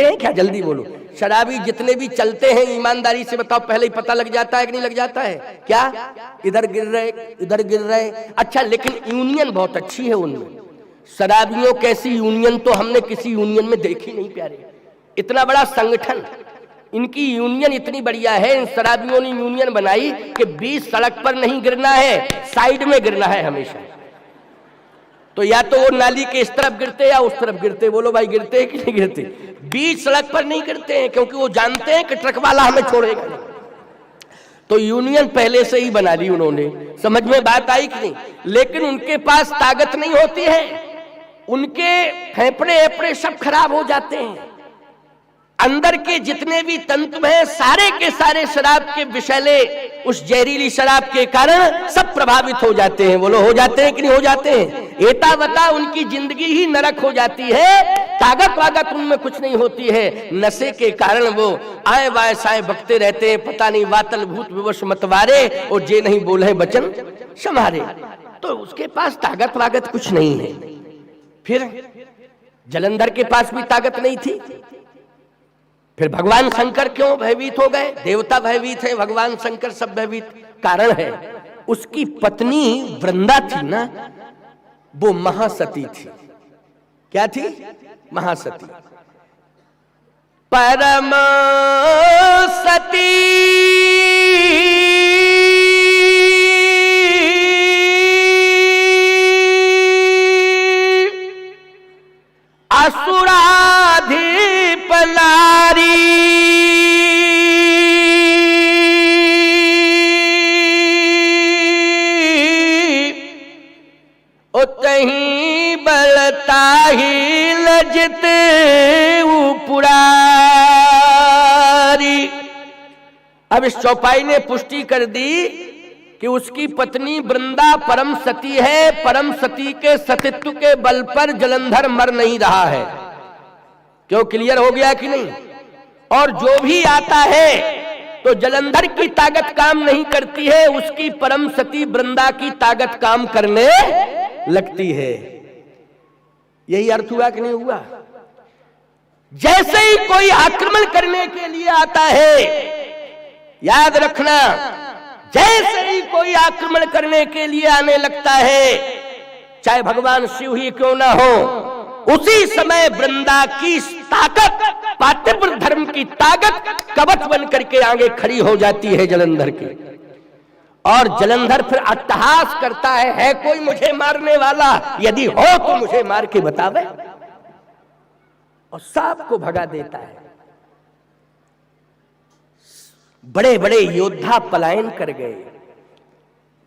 हैं क्या? जल्दी बोलो। शराबी जितने भी चलते हैं ईमानदारी से बताओ, पहले ही पता लग जाता है कि नहीं लग जाता है? क्या इधर गिर रहे इधर गिर रहे। अच्छा, लेकिन यूनियन बहुत अच्छी है उनमें। शराबियों कैसी यूनियन तो हमने किसी यूनियन में देखी नहीं प्यारे। इतना बड़ा संगठन, इनकी यूनियन इतनी बढ़िया है। इन शराबियों ने यूनियन बनाई कि बीच सड़क पर नहीं गिरना है, साइड में गिरना है हमेशा। तो या तो वो नाली के इस तरफ गिरते या उस तरफ गिरते। बोलो भाई, गिरते हैं कि नहीं गिरते? बीच सड़क पर नहीं गिरते हैं, क्योंकि वो जानते हैं कि ट्रक वाला हमें छोड़ेगा नहीं। तो यूनियन पहले से ही बना ली उन्होंने। समझ में बात आई कि नहीं? लेकिन उनके पास ताकत नहीं होती है, उनके फेफड़े एफड़े सब खराब हो जाते हैं। अंदर के जितने भी तंतु हैं सारे के सारे शराब के विषैले, उस जहरीली शराब के कारण सब प्रभावित हो जाते हैं। बोलो, हो जाते हैं कि नहीं हो जाते हैं? एता बता उनकी जिंदगी ही नरक हो जाती है। ताकत वागत उनमें कुछ नहीं होती है। नशे के कारण वो आए बाए साए बकते रहते हैं, पता नहीं वातल भूत विवश मतवारे, और जे नहीं बोले बचन समारे। तो उसके पास ताकत वागत कुछ नहीं है। फिर जलंधर के पास भी ताकत नहीं थी। फिर भगवान शंकर क्यों भयभीत हो गए? देवता भयभीत है, भगवान शंकर सब भयभीत। कारण है उसकी पत्नी वृंदा थी ना, वो महासती थी। क्या थी? महासती। परम सती असुराधिप नारी, उतही बलता ही लजित पुरारी। अब इस चौपाई ने पुष्टि कर दी कि उसकी पत्नी वृंदा परम सती है। परम सती के सतीत्व के बल पर जलंधर मर नहीं रहा है। क्यों? क्लियर हो गया कि नहीं? और जो भी आता है तो जलंधर की ताकत काम नहीं करती है, उसकी परम सती वृंदा की ताकत काम करने लगती है। यही अर्थ हुआ कि नहीं हुआ? जैसे ही कोई आक्रमण करने के लिए आता है, याद रखना, जैसे ही कोई आक्रमण करने के लिए आने लगता है, चाहे भगवान शिव ही क्यों ना हो, उसी समय वृंदा की ताकत, पातिव्रत धर्म की ताकत कवच बन करके आगे खड़ी हो जाती है जलंधर की। और जलंधर फिर अट्टहास करता है कोई मुझे मारने वाला? यदि हो तो मुझे मार के बतावे, और सबको भगा देता है। बड़े बड़े योद्धा पलायन कर गए,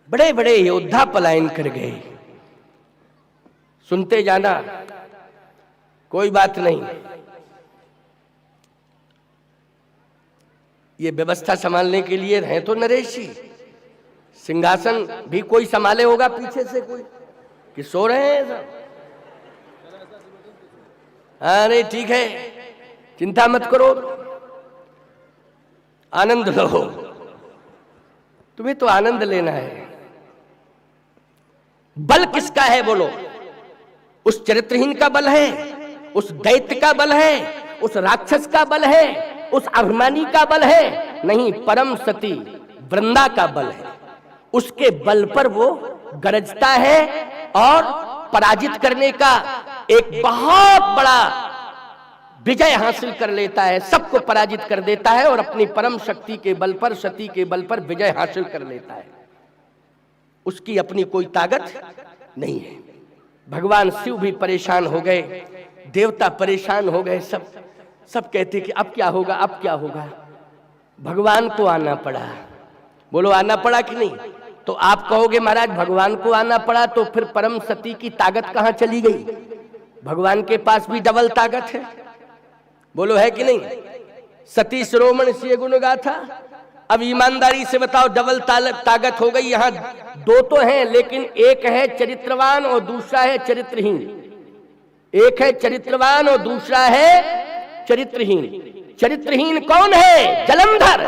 बड़े बड़े योद्धा पलायन कर गए। सुनते जाना, कोई बात नहीं। ये व्यवस्था संभालने के लिए हैं तो नरेश जी, सिंहासन भी कोई संभाले होगा पीछे से कोई, कि सो रहे हैं सब? अरे ठीक है, चिंता मत करो, आनंद लो। तुम्हें तो आनंद लेना है। बल किसका है बोलो? उस चरित्रहीन का बल है, उस दैत्य का बल है, उस राक्षस का बल है, उस अभिमानी का बल है? नहीं, परम सती वृंदा का बल है। उसके बल पर वो गरजता है और पराजित करने का एक बहुत बड़ा विजय हासिल कर लेता है, सबको पराजित कर देता है और अपनी परम शक्ति के बल पर, सती के बल पर विजय हासिल कर लेता है। उसकी अपनी कोई ताकत नहीं है। भगवान शिव भी परेशान हो गए, देवता परेशान हो गए, सब कहते कि अब क्या होगा, अब क्या होगा। भगवान को आना पड़ा। बोलो, आना पड़ा कि नहीं? तो आप कहोगे महाराज भगवान को आना पड़ा तो फिर परम सती की ताकत कहां चली गई? भगवान के पास भी डबल ताकत है। बोलो, है कि नहीं? सती शिरोमणि से गुण गाथा। अब ईमानदारी से बताओ, डबल ताकत हो गई। यहां दो तो हैं, लेकिन एक है चरित्रवान और दूसरा है चरित्रहीन। एक है चरित्रवान और दूसरा है चरित्रहीन। चरित्रहीन कौन है? जलंधर।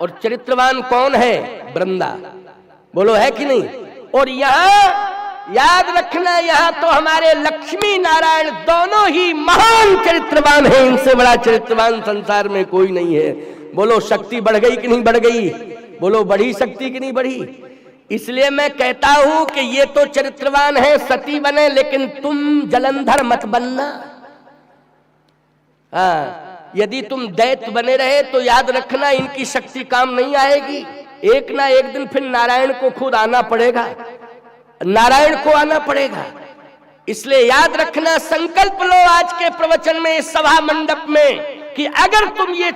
और चरित्रवान कौन है? वृंदा। बोलो, है कि नहीं? और याद रखना, यहाँ तो हमारे लक्ष्मी नारायण दोनों ही महान चरित्रवान हैं, इनसे बड़ा चरित्रवान संसार में कोई नहीं है। बोलो शक्ति बढ़ गई कि नहीं बढ़ गई? बोलो बढ़ी शक्ति कि नहीं बढ़ी? इसलिए मैं कहता हूं कि ये तो चरित्रवान है, सती बने, लेकिन तुम जलंधर मत बनना। हाँ, यदि तुम दैत्य बने रहे तो याद रखना इनकी शक्ति काम नहीं आएगी। एक ना एक दिन फिर नारायण को खुद आना पड़ेगा, नारायण को आना पड़ेगा। इसलिए याद रखना, संकल्प लो आज के प्रवचन में, इस सभा मंडप में, कि अगर तुम ये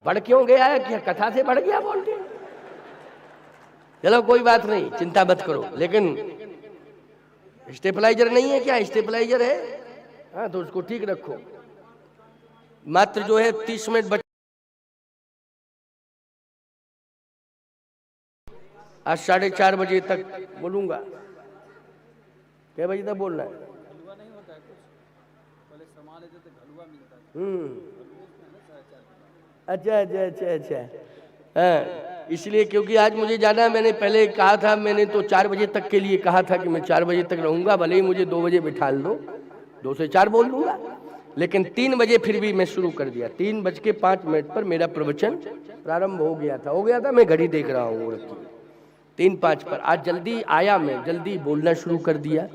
बढ़ क्यों गया है? क्या कथा से बढ़ गया बोल के? चलो कोई बात नहीं, चिंता मत करो। लेकिन स्टेबलाइजर नहीं है क्या? स्टेबलाइजर है, हाँ तो उसको ठीक रखो। मात्र जो है 30 मिनट बच, आज 4:30 बजे तक बोलूंगा। क्या बजे तक बोलना है? अच्छा अच्छा अच्छा अच्छा, हाँ इसलिए क्योंकि आज मुझे जाना है। मैंने पहले कहा था, मैंने तो 4 बजे तक के लिए कहा था कि मैं 4 बजे तक रहूंगा, भले ही मुझे 2 बजे बिठा दो, 2 से 4 बोल दूंगा। लेकिन 3 बजे फिर भी मैं शुरू कर दिया। 3:05 पर मेरा प्रवचन प्रारंभ हो गया था। मैं घड़ी देख रहा हूँ 3:05 पर। आज जल्दी आया, मैं जल्दी बोलना शुरू कर दिया।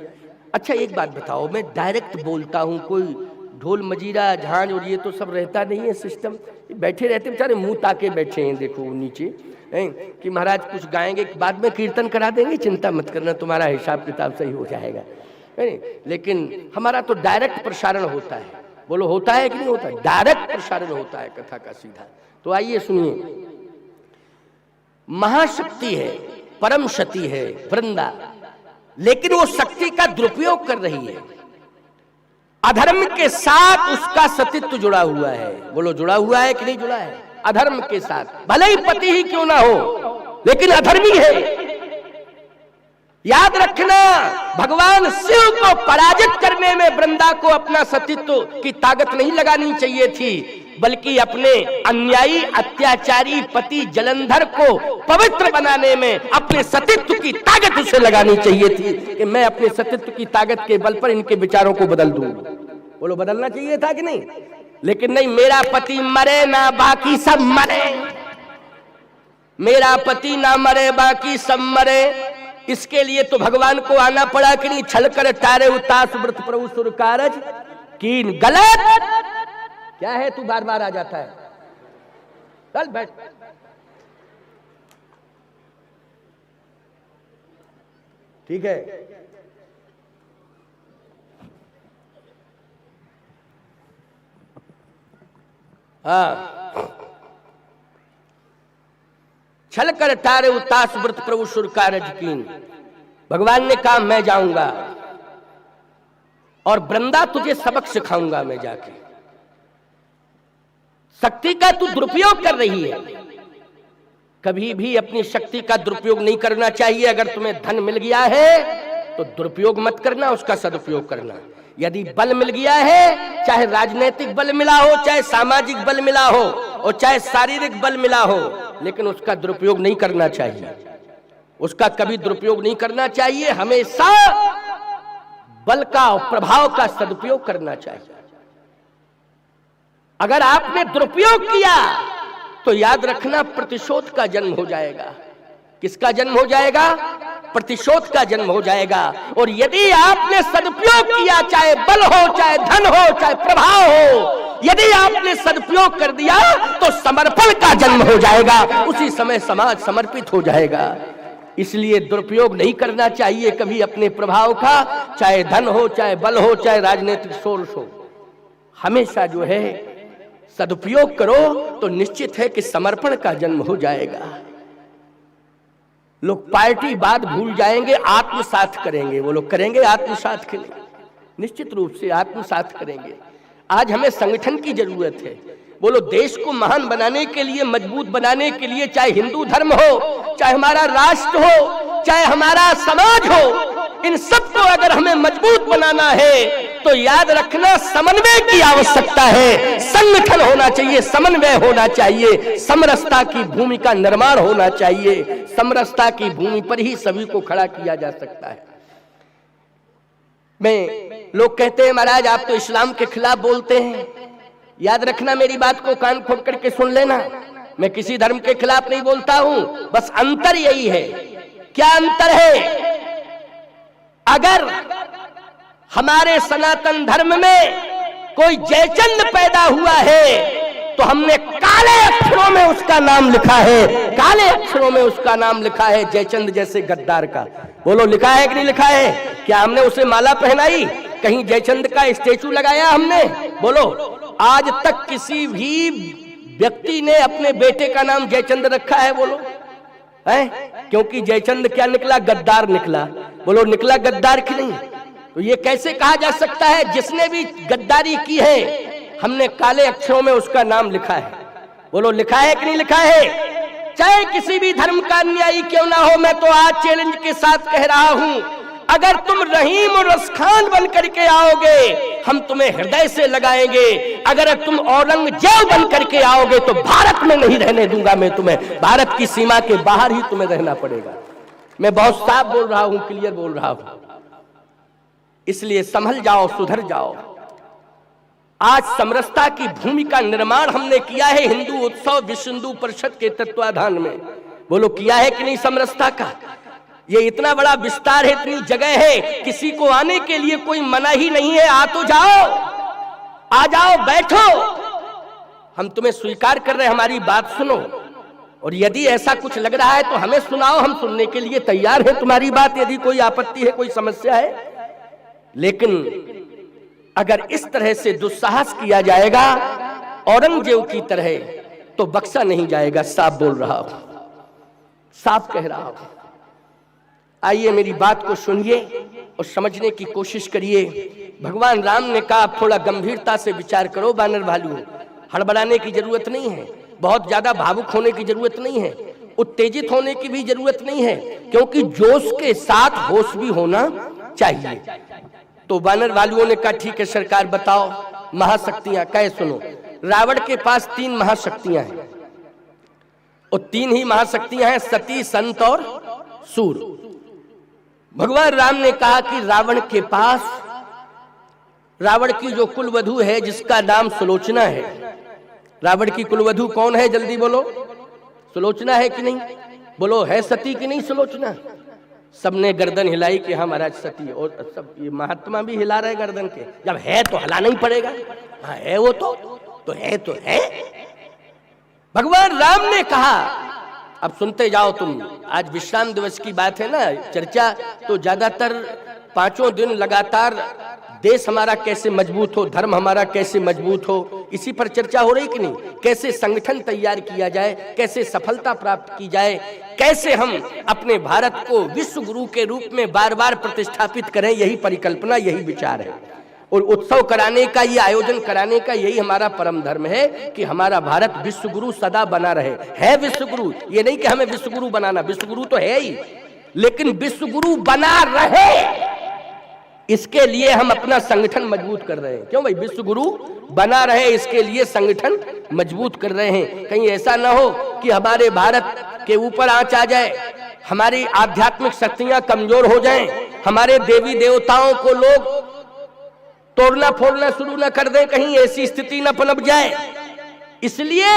अच्छा एक बात बताओ, मैं डायरेक्ट बोलता हूँ, कोई ढोल मजीरा झांझ और ये तो सब रहता नहीं है सिस्टम। बैठे रहते बेचारे, मुंह ताके बैठे हैं, देखो नीचे कि महाराज कुछ गाएंगे, बाद में कीर्तन करा देंगे, चिंता मत करना, तुम्हारा हिसाब किताब सही हो जाएगा। लेकिन हमारा तो डायरेक्ट प्रसारण होता है। बोलो होता है कि नहीं होता? डायरेक्ट प्रसारण होता है कथा का सीधा। तो आइए सुनिए। महाशक्ति है, परम शक्ति है वृंदा, लेकिन वो शक्ति का दुरुपयोग कर रही है। अधर्म के साथ उसका सतीत्व जुड़ा हुआ है। बोलो जुड़ा हुआ है कि नहीं जुड़ा है? अधर्म के साथ, भले ही पति ही क्यों ना हो, लेकिन अधर्मी है। याद रखना, भगवान शिव को पराजित करने में वृंदा को अपना सतीत्व की ताकत नहीं लगानी चाहिए थी, बल्कि अपने अन्यायी अत्याचारी पति जलंधर को पवित्र बनाने में अपने सतीत्व की ताकत उसे लगानी चाहिए थी कि मैं अपने सतीत्व की ताकत के बल पर इनके विचारों को बदल दूं। बोलो बदलना चाहिए था कि नहीं? लेकिन नहीं, मेरा पति मरे ना बाकी सब मरे, मेरा पति ना मरे बाकी सब मरे। इसके लिए तो भगवान को आना पड़ा कि नहीं? छल कर तारे उतास व्रत प्रभु सुर कारज कीन। गलत क्या है? तू बार बार आ जाता है, चल बैठ। ठीक है, हाँ। छल कर तारे उतास व्रत प्रभु सुर कारज कीन। भगवान ने कहा मैं जाऊंगा और वृंदा तुझे सबक सिखाऊंगा मैं जाके। शक्ति का तू दुरुपयोग कर रही है, कभी भी अपनी शक्ति का दुरुपयोग नहीं करना चाहिए। अगर तुम्हें धन मिल गया है तो दुरुपयोग मत करना, उसका सदुपयोग करना। यदि बल मिल गया है, चाहे राजनीतिक बल मिला हो, चाहे सामाजिक बल मिला हो और चाहे शारीरिक बल मिला हो, लेकिन उसका दुरुपयोग नहीं करना चाहिए। उसका कभी दुरुपयोग नहीं करना चाहिए। हमेशा बल का और प्रभाव का सदुपयोग करना चाहिए। अगर आपने दुरुपयोग किया तो याद रखना प्रतिशोध का जन्म हो जाएगा। किसका जन्म हो जाएगा? प्रतिशोध का जन्म हो जाएगा। और यदि आपने सदुपयोग किया, चाहे बल हो, चाहे धन हो, चाहे प्रभाव हो, यदि आपने सदुपयोग कर दिया तो समर्पण का जन्म हो जाएगा। उसी समय समाज समर्पित हो जाएगा। इसलिए दुरुपयोग नहीं करना चाहिए कभी अपने प्रभाव का, चाहे धन हो, चाहे बल हो, चाहे राजनीतिक सोर्स हो। हमेशा जो है सदुपयोग करो तो निश्चित है कि समर्पण का जन्म हो जाएगा। लोग पार्टी बात भूल जाएंगे, आत्मसात करेंगे। वो लोग करेंगे आत्मसात के लिए, निश्चित रूप से आत्मसात करेंगे। आज हमें संगठन की जरूरत है। बोलो, देश को महान बनाने के लिए, मजबूत बनाने के लिए, चाहे हिंदू धर्म हो, चाहे हमारा राष्ट्र हो, चाहे हमारा समाज हो, इन सबको अगर हमें मजबूत बनाना है तो याद रखना समन्वय की आवश्यकता है। संगठन होना चाहिए, समन्वय होना चाहिए, समरसता की भूमि का निर्माण होना चाहिए। समरसता की भूमि पर ही सभी को खड़ा किया जा सकता है। लोग कहते हैं महाराज आप तो इस्लाम के खिलाफ बोलते हैं। याद रखना, मेरी बात को कान खोल करके सुन लेना, मैं किसी धर्म के खिलाफ नहीं बोलता हूं, बस अंतर यही है। क्या अंतर है? अगर हमारे सनातन धर्म में कोई जयचंद पैदा हुआ है तो हमने काले अक्षरों में उसका नाम लिखा है, काले अक्षरों में उसका नाम लिखा है, जयचंद जैसे गद्दार का। बोलो, लिखा है कि नहीं लिखा है? क्या हमने उसे माला पहनाई? कहीं जयचंद का स्टेचू लगाया हमने? बोलो, आज तक किसी भी व्यक्ति ने अपने बेटे का नाम जयचंद रखा है? बोलो, है? क्योंकि जयचंद क्या निकला? गद्दार निकला। बोलो, निकला गद्दार कि नहीं? तो ये कैसे कहा जा सकता है? जिसने भी गद्दारी की है हमने काले अक्षरों में उसका नाम लिखा है। बोलो, लिखा है कि नहीं लिखा है? चाहे किसी भी धर्म का अन्यायी क्यों ना हो, मैं तो आज चैलेंज के साथ कह रहा हूं, अगर तुम रहीम और रसखान बन करके आओगे हम तुम्हें हृदय से लगाएंगे। अगर तुम औरंगजेब बन करके आओगे तो भारत में नहीं रहने दूंगा मैं तुम्हें, भारत की सीमा के बाहर ही तुम्हें रहना पड़ेगा। मैं बहुत साफ बोल रहा हूं, क्लियर बोल रहा हूं, इसलिए संभल जाओ, सुधर जाओ। आज समरसता की भूमि का निर्माण हमने किया है हिंदू उत्सव विश्व हिंदू परिषद के तत्वाधान में। बोलो, किया है कि नहीं समरसता का? ये इतना बड़ा विस्तार है, इतनी जगह है, किसी को आने के लिए कोई मना ही नहीं है। आ तो जाओ, आ जाओ, बैठो, हम तुम्हें स्वीकार कर रहे हैं, हमारी बात सुनो। और यदि ऐसा कुछ लग रहा है तो हमें सुनाओ, हम सुनने के लिए तैयार हैं तुम्हारी बात, यदि कोई आपत्ति है, कोई समस्या है। लेकिन अगर इस तरह से दुस्साहस किया जाएगा औरंगजेब की तरह तो बख्शा नहीं जाएगा। साफ बोल रहा हूं, साफ कह रहा हूं। आइए मेरी बात को सुनिए और समझने की कोशिश करिए। भगवान राम ने कहा थोड़ा गंभीरता से विचार करो बानर भालू, हड़बड़ाने की जरूरत नहीं है, बहुत ज्यादा भावुक होने की जरूरत नहीं है, उत्तेजित होने की भी जरूरत नहीं है, क्योंकि जोश के साथ होश भी होना चाहिए। तो बानर भालुओं ने कहा ठीक है सरकार, बताओ महाशक्तियां। कहे सुनो, रावण के पास 3 महाशक्तियां हैं, और 3 ही महाशक्तियां हैं, सती, संत और सूर। भगवान राम ने कहा कि रावण के पास, रावण की जो कुलवधू है जिसका नाम सुलोचना है, रावण की कुलवधू कौन है? जल्दी बोलो, सुलोचना है कि नहीं? बोलो, है सती कि नहीं सुलोचना? सबने गर्दन हिलाई कि हाँ महाराज सती, और सब ये महात्मा भी हिला रहे गर्दन के। जब है तो हिलाना ही पड़ेगा, हाँ है वो तो है तो है। भगवान राम ने कहा, अब सुनते जाओ तुम, आज विश्राम दिवस की बात है ना, चर्चा तो ज्यादातर 5 दिन लगातार देश हमारा कैसे मजबूत हो, धर्म हमारा कैसे मजबूत हो, इसी पर चर्चा हो रही कि नहीं? कैसे संगठन तैयार किया जाए, कैसे सफलता प्राप्त की जाए, कैसे हम अपने भारत को विश्व गुरु के रूप में बार बार प्रतिष्ठापित करें, यही परिकल्पना, यही विचार है। और उत्सव कराने का, ये आयोजन कराने का यही हमारा परम धर्म है कि हमारा भारत विश्व गुरु सदा बना रहे। है विश्व गुरु, ये नहीं कि हमें विश्व गुरु बनाना, विश्व गुरु तो है ही, लेकिन विश्व गुरु बना रहे इसके लिए हम अपना संगठन मजबूत कर रहे हैं। क्यों भाई? विश्व गुरु बना रहे इसके लिए संगठन मजबूत कर रहे हैं। कहीं ऐसा ना हो कि हमारे भारत के ऊपर आंच आ जाए, हमारी आध्यात्मिक शक्तियां कमजोर हो जाएं, हमारे देवी देवताओं को लोग तोड़ना फोड़ना शुरू न कर दें, कहीं ऐसी स्थिति न पनप जाए। इसलिए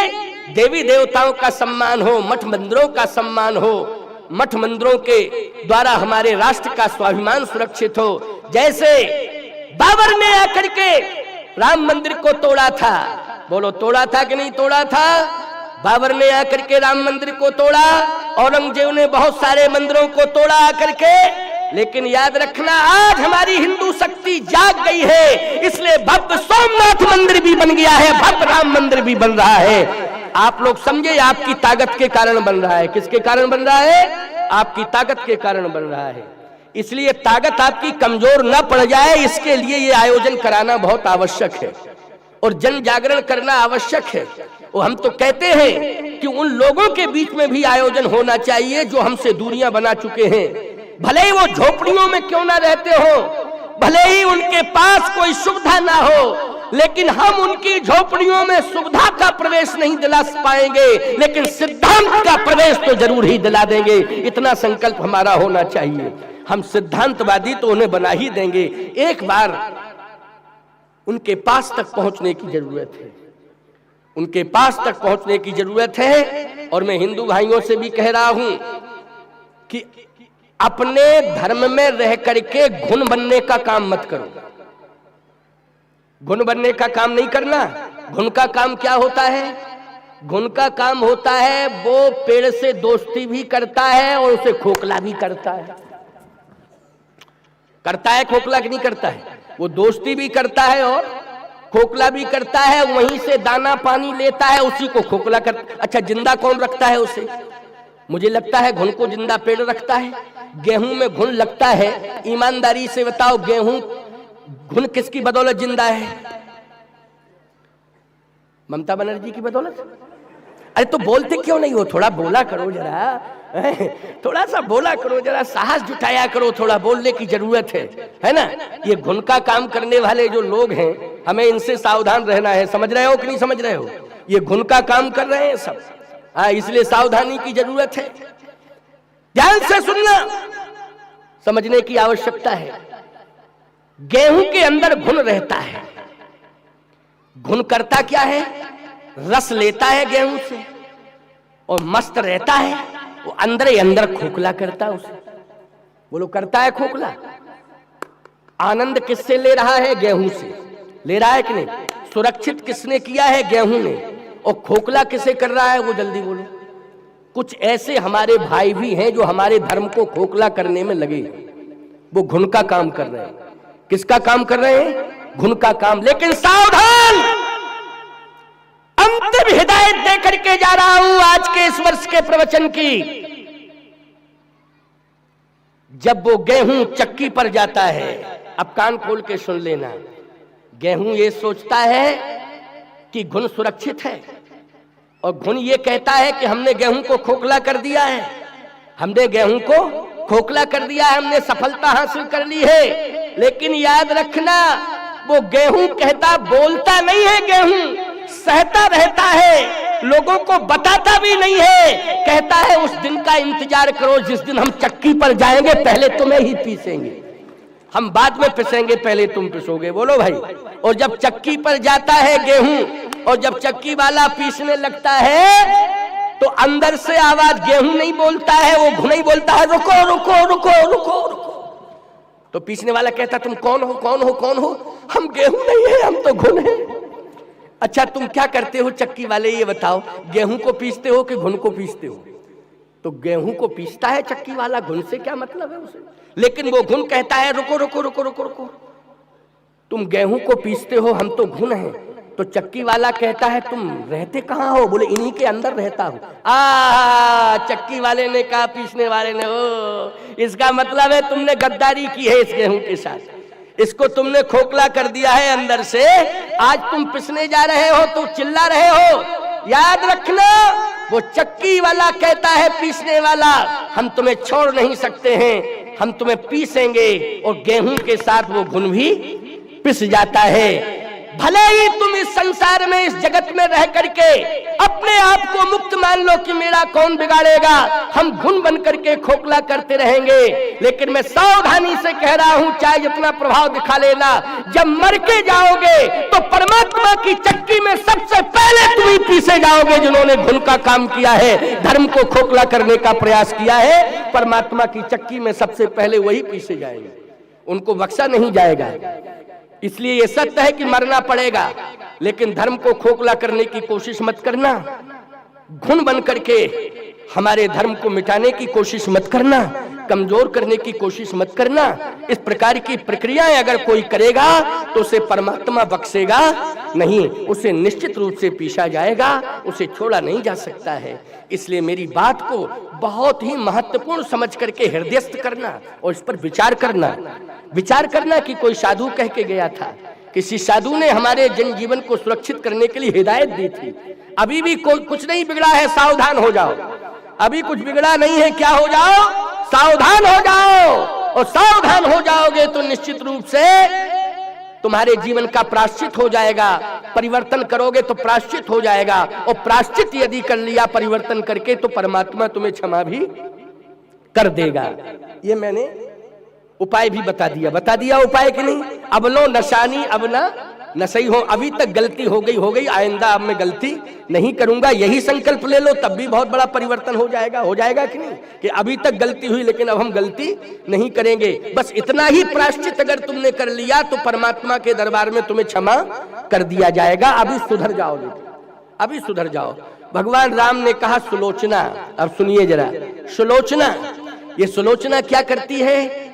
देवी देवताओं का सम्मान हो, मठ मंदिरों का सम्मान हो, मठ मंदिरों के द्वारा हमारे राष्ट्र का स्वाभिमान सुरक्षित हो। जैसे बाबर ने आकर के राम मंदिर को तोड़ा था, बोलो तोड़ा था कि नहीं तोड़ा था? बाबर ने आकर के राम मंदिर को तोड़ा, औरंगजेब ने बहुत सारे मंदिरों को तोड़ा आकर के, लेकिन याद रखना आज हमारी हिंदू शक्ति जाग गई है, इसलिए भव्य सोमनाथ मंदिर भी बन गया है, भव्य राम मंदिर भी बन रहा है। आप लोग समझे, आपकी ताकत के कारण बन रहा है। किसके कारण बन रहा है? आपकी ताकत के कारण बन रहा है। इसलिए ताकत आपकी कमजोर ना पड़ जाए, इसके लिए ये आयोजन कराना बहुत आवश्यक है और जन जागरण करना आवश्यक है। और हम तो कहते हैं कि उन लोगों के बीच में भी आयोजन होना चाहिए जो हमसे दूरियां बना चुके हैं, भले ही वो झोपड़ियों में क्यों ना रहते हो, भले ही उनके पास कोई सुविधा ना हो, लेकिन हम उनकी झोपड़ियों में सुविधा का प्रवेश नहीं दिला पाएंगे, लेकिन सिद्धांत का प्रवेश तो जरूर ही दिला देंगे। इतना संकल्प हमारा होना चाहिए। हम सिद्धांतवादी तो उन्हें बना ही देंगे, एक बार उनके पास तक पहुंचने की जरूरत है, उनके पास तक पहुंचने की जरूरत है। और मैं हिंदू भाइयों से भी कह रहा हूं कि अपने धर्म में रह करके घुन बनने का काम मत करो। घुन बनने का काम नहीं करना। घुन का काम क्या होता है? घुन का काम होता है वो पेड़ से दोस्ती भी करता है और उसे खोखला भी करता है। करता है खोखला कि नहीं करता है? वो दोस्ती भी करता है और खोखला भी करता है, वहीं से दाना पानी लेता है, उसी को खोखला कर। अच्छा, जिंदा कौन रखता है उसे? मुझे लगता है घुन को जिंदा पेड़ रखता है। गेहूं में घुन लगता है, ईमानदारी से बताओ गेहूं घुन किसकी बदौलत जिंदा है? ममता बनर्जी की बदौलत। अरे तो बोलते क्यों नहीं हो? थोड़ा बोला करो जरा, थोड़ा सा बोला करो जरा, साहस जुटाया करो, थोड़ा बोलने की जरूरत है ना। ये घुन का काम करने वाले जो लोग हैं, हमें इनसे सावधान रहना है। समझ रहे हो कि नहीं समझ रहे हो? ये घुन का काम कर रहे हैं सब, इसलिए सावधानी की जरूरत है। ध्यान से सुनना, समझने की आवश्यकता है। गेहूं के अंदर घुन रहता है। घुन करता क्या है? रस लेता है गेहूं से और मस्त रहता है, वो अंदर ही अंदर खोखला करता है उसे। बोलो, करता है खोखला। आनंद किससे ले रहा है? गेहूं से ले रहा है कि नहीं? सुरक्षित किसने किया है? गेहूं ने। और खोखला किसे कर रहा है? वो जल्दी बोलो। कुछ ऐसे हमारे भाई भी हैं जो हमारे धर्म को खोखला करने में लगे, वो घुन का काम कर रहे हैं। किसका काम कर रहे हैं? घुन का काम। लेकिन सावधान, अंतिम हिदायत दे करके जा रहा हूं आज के इस वर्ष के प्रवचन की। जब वो गेहूं चक्की पर जाता है, अब कान खोल के सुन लेना, गेहूं ये सोचता है कि घुन सुरक्षित है और घुन ये कहता है कि हमने गेहूं को खोखला कर दिया है, हमने गेहूं को खोखला कर दिया है, हमने सफलता हासिल कर ली है। लेकिन याद रखना, वो गेहूं कहता, बोलता नहीं है, गेहूं सहता रहता है, लोगों को बताता भी नहीं है। कहता है उस दिन का इंतजार करो जिस दिन हम चक्की पर जाएंगे, पहले तुम्हें ही पीसेंगे, हम बाद में पिसेंगे, पहले तुम पिसोगे। बोलो भाई। और जब चक्की पर जाता है गेहूं, और जब चक्की वाला पीसने लगता है तो अंदर से आवाज, गेहूं नहीं बोलता है, वो घुन ही बोलता है, रुको रुको रुको रुको रुको। तो पीसने वाला कहता, तुम कौन हो कौन हो कौन हो? हम गेहूं नहीं है, हम तो घुन है। अच्छा, तुम क्या करते हो चक्की वाले, ये बताओ, गेहूं को पीसते हो कि घुन को पीसते हो? तो गेहूं को पीसता है चक्की वाला, घुन से क्या मतलब है उसे? लेकिन वो घुन कहता है, रुको रुको रुको रुको रुको, तुम गेहूं को पीसते हो, हम तो घुन हैं। तो चक्की वाला कहता है, तुम रहते कहाँ हो? बोले, इन्हीं के अंदर रहता हूं। चक्की वाले ने कहा पीसने वाले ने, ओ इसका मतलब है तुमने गद्दारी की है इस गेहूं के साथ, इसको तुमने खोखला कर दिया है अंदर से। आज तुम पिसने जा रहे हो तो चिल्ला रहे हो। याद रखना, वो चक्की वाला कहता है पीसने वाला, हम तुम्हें छोड़ नहीं सकते हैं, हम तुम्हें पीसेंगे। और गेहूं के साथ वो घुन भी पिस जाता है। भले ही तुम इस संसार में, इस जगत में रह करके अपने आप को मुक्त मान लो कि मेरा कौन बिगाड़ेगा, हम घुन बन करके खोखला करते रहेंगे। लेकिन मैं सावधानी से कह रहा हूं, चाहे जितना प्रभाव दिखा लेना, जब मर के जाओगे तो परमात्मा की चक्की में सबसे पहले तुम ही पीसे जाओगे जिन्होंने घुन का काम किया है, धर्म को खोखला करने का प्रयास किया है। परमात्मा की चक्की में सबसे पहले वही पीसे जाएंगे, उनको बख्शा नहीं जाएगा। इसलिए ये सत्य है कि मरना पड़ेगा, लेकिन धर्म को खोखला करने की कोशिश मत करना, घुन बन करके हमारे धर्म को मिटाने की कोशिश मत करना। कमजोर करने की कोशिश मत करना। इस प्रकार की प्रक्रियाएं अगर कोई करेगा तो उसे परमात्मा बख्शेगा नहीं, उसे निश्चित रूप से पीछा जाएगा, उसे छोड़ा नहीं जा सकता है। इसलिए मेरी बात को बहुत ही महत्वपूर्ण समझ करके हृदयस्थ करना और इस पर विचार करना कि कोई साधु कह के गया था, किसी साधु ने हमारे जनजीवन को सुरक्षित करने के लिए हिदायत दी थी, अभी भी कोई कुछ नहीं बिगड़ा है, सावधान हो जाओ। अभी कुछ बिगड़ा नहीं है, क्या हो जाओ? सावधान हो जाओ। और सावधान हो जाओगे तो निश्चित रूप से तुम्हारे जीवन का प्रायश्चित हो जाएगा। परिवर्तन करोगे तो प्रायश्चित हो जाएगा, और प्रायश्चित यदि कर लिया परिवर्तन करके तो परमात्मा तुम्हें क्षमा भी कर देगा। ये मैंने उपाय भी बता दिया उपाय कि नहीं? अब लो नशानी अब ना नशई हो। अभी तक गलती हो गई, आइंदा अब मैं गलती नहीं करूंगा, यही संकल्प ले लो, तब भी बहुत बड़ा परिवर्तन हो जाएगा कि नहीं? कि अभी तक गलती हुई लेकिन अब हम गलती नहीं करेंगे। बस इतना ही प्रायश्चित अगर तुमने कर लिया तो परमात्मा के दरबार में तुम्हें क्षमा कर दिया जाएगा। अभी सुधर जाओ, अभी सुधर जाओ। भगवान राम ने कहा सुलोचना, अब सुनिए जरा, सुलोचना, ये सुलोचना क्या करती है?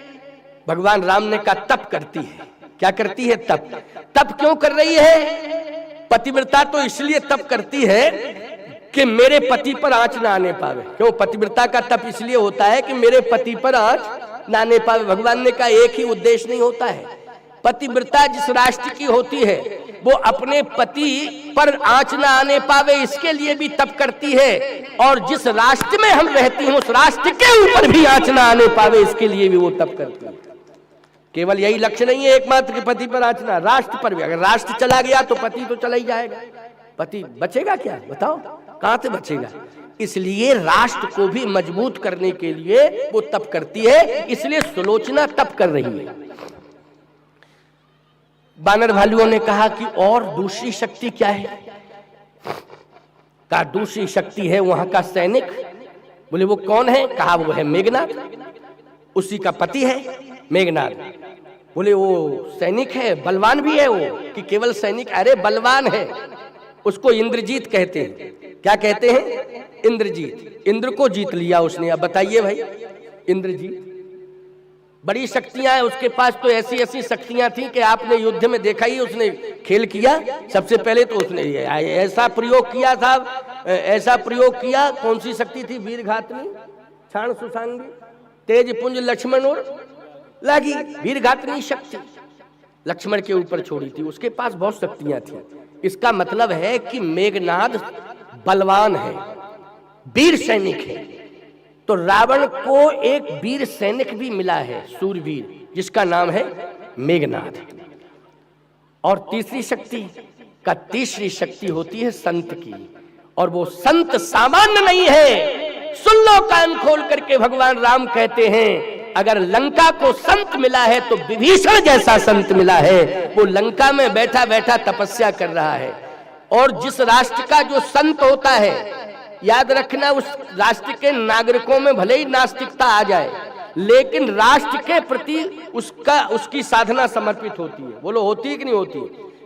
भगवान राम ने कहा तप करती है। क्या करती है? तप क्यों कर रही है? पतिव्रता तो इसलिए तप करती है कि मेरे पति पर आंच ना आने पावे। क्यों? पतिव्रता का तप इसलिए होता है कि मेरे पति पर आंच ना आने पावे। भगवान ने कहा एक ही उद्देश्य नहीं होता है। पतिव्रता जिस राष्ट्र की होती है वो अपने पति पर आंच ना आने पावे इसके लिए भी तप करती है, और जिस राष्ट्र में हम रहती हैं उस राष्ट्र के ऊपर भी आंच ना आने पावे इसके लिए भी वो तप करती है। केवल यही लक्ष्य नहीं है एकमात्र के पति पर आंचना, राष्ट्र पर भी। अगर राष्ट्र चला गया तो पति तो चला ही जाएगा, पति बचेगा क्या? बताओ कहां से बचेगा? इसलिए राष्ट्र को भी मजबूत करने के लिए वो तप करती है, इसलिए सुलोचना तप कर रही है। बानर भालुओं ने कहा कि और दूसरी शक्ति क्या है? कहा दूसरी शक्ति है वहां का सैनिक। बोले वो कौन है? कहा वो है मेघनाद, उसी का पति है मेघनाद। बोले वो सैनिक है, बलवान भी है वो कि केवल सैनिक? अरे बलवान है, उसको इंद्रजीत कहते हैं। क्या कहते हैं? इंद्रजीत। इंद्र को जीत लिया उसने। अब बताइए भाई, इंद्रजीत बड़ी शक्तियां हैं उसके पास, तो ऐसी ऐसी शक्तियां थी कि आपने युद्ध में देखा ही, उसने खेल किया। सबसे पहले तो उसने ऐसा प्रयोग किया था, ऐसा प्रयोग किया। कौन सी शक्ति थी? वीरघातनी, क्षाण सुसांगी, तेज पुंज लक्ष्मण और लागी। वीरघातनी शक्ति लक्ष्मण के ऊपर छोड़ी थी, उसके पास बहुत शक्तियां थी। इसका मतलब है कि मेघनाद बलवान है, वीर सैनिक है। तो रावण को एक वीर सैनिक भी मिला है, सूरवीर, जिसका नाम है मेघनाद। और तीसरी शक्ति होती है संत की, और वो संत सामान्य नहीं है। सुन लो कान खोल करके, भगवान राम कहते हैं अगर लंका को संत मिला है तो विभीषण जैसा संत मिला है। वो लंका में बैठा बैठा तपस्या कर रहा है। और जिस राष्ट्र का जो संत होता है, याद रखना, उस राष्ट्र के नागरिकों में भले ही नास्तिकता आ जाए, लेकिन राष्ट्र के प्रति उसकी साधना समर्पित होती है। बोलो होती है कि नहीं होती?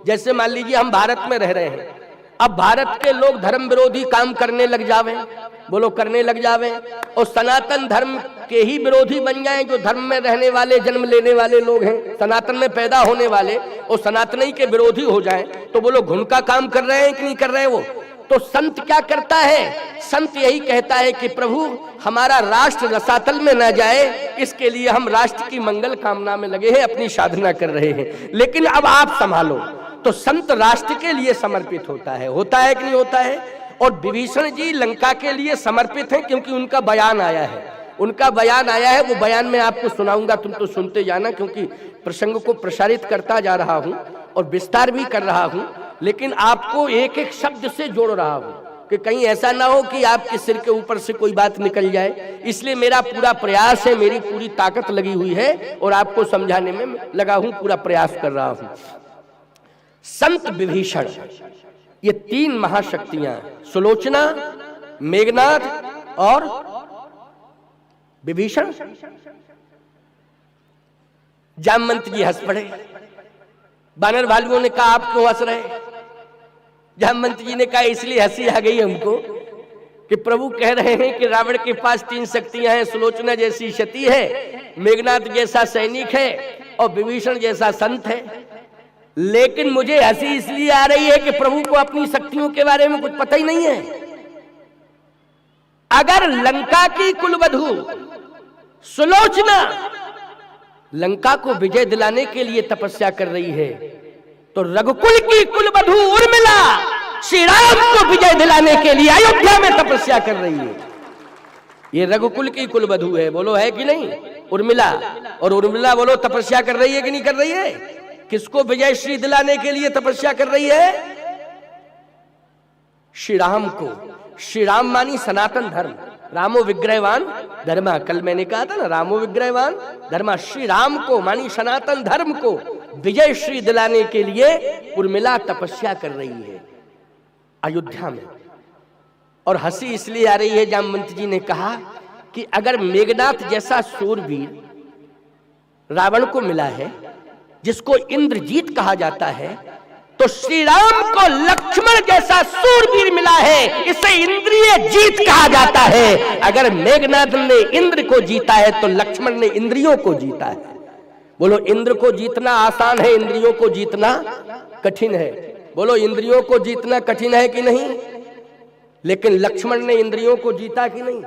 जैसे मान लीजिए हम भारत में रह रहे हैं, अब भारत के लोग धर्म विरोधी काम करने लग जावे, बोलो करने लग जावे, और सनातन धर्म के ही विरोधी बन जाएं जो धर्म में रहने वाले, जन्म लेने वाले लोग हैं, सनातन में पैदा होने वाले, और सनातनी के विरोधी हो जाएं, तो बोलो घुन का काम कर रहे हैं कि नहीं कर रहे हैं वो? तो संत क्या करता है? संत यही कहता है कि प्रभु हमारा राष्ट्र रसातल में न जाए, इसके लिए हम राष्ट्र की मंगल कामना में लगे हैं, अपनी साधना कर रहे हैं, लेकिन अब आप संभालो। तो संत राष्ट्र के लिए समर्पित होता है कि नहीं होता है? और विभीषण जी लंका के लिए समर्पित हैं, क्योंकि उनका बयान आया है। वो बयान मैं आपको सुनाऊंगा, तुम तो सुनते जाना, क्योंकि प्रसंग को प्रसारित करता जा रहा हूं और विस्तार भी कर रहा हूं, लेकिन आपको एक एक शब्द से जोड़ रहा हूं कि कहीं ऐसा ना हो कि आपके सिर के ऊपर से कोई बात निकल जाए। इसलिए मेरा पूरा प्रयास है, मेरी पूरी ताकत लगी हुई है और आपको समझाने में लगा हूं, पूरा प्रयास कर रहा हूं। संत विभीषण, ये तीन महाशक्तियां, सुलोचना, मेघनाद और विभीषण। जामवंत जी हंस पड़े। बानर भालुओं ने कहा आप क्यों हंस रहे? जामवंत जी ने कहा इसलिए हंसी आ गई हमको कि प्रभु कह रहे हैं कि रावण के पास 3 शक्तियां हैं, सुलोचना जैसी सती है, मेघनाथ जैसा सैनिक है और विभीषण जैसा संत है। लेकिन मुझे हंसी इसलिए आ रही है कि प्रभु को अपनी शक्तियों के बारे में कुछ पता ही नहीं है। अगर लंका की कुलवधू सुलोचना लंका को विजय दिलाने के लिए तपस्या कर रही है, तो रघुकुल की कुलवधू उर्मिला श्री राम को विजय दिलाने के लिए अयोध्या में तपस्या कर रही है। ये रघुकुल की कुलवधू है, बोलो है कि नहीं उर्मिला। और उर्मिला बोलो तपस्या कर रही है कि नहीं कर रही है? किसको विजय श्री दिलाने के लिए तपस्या कर रही है? श्री राम को। श्री राम मानी सनातन धर्म, रामो विग्रहवान धर्मा। कल मैंने कहा था ना, रामो विग्रहवान धर्मा। श्री राम को मानी सनातन धर्म को विजय श्री दिलाने के लिए उर्मिला तपस्या कर रही है अयोध्या में। और हंसी इसलिए आ रही है, जामवंत जी ने कहा कि अगर मेघनाथ जैसा शूरवीर रावण को मिला है, जिसको इंद्रजीत कहा जाता है, तो श्री राम को लक्ष्मण जैसा शूरवीर मिला है, इसे इंद्रिय जीत कहा जाता है। अगर मेघनाथ ने इंद्र को जीता है तो लक्ष्मण ने इंद्रियों को जीता है। बोलो इंद्र को जीतना आसान है, इंद्रियों को जीतना कठिन है। बोलो इंद्रियों को जीतना कठिन है कि नहीं? लेकिन लक्ष्मण ने इंद्रियों को जीता कि नहीं?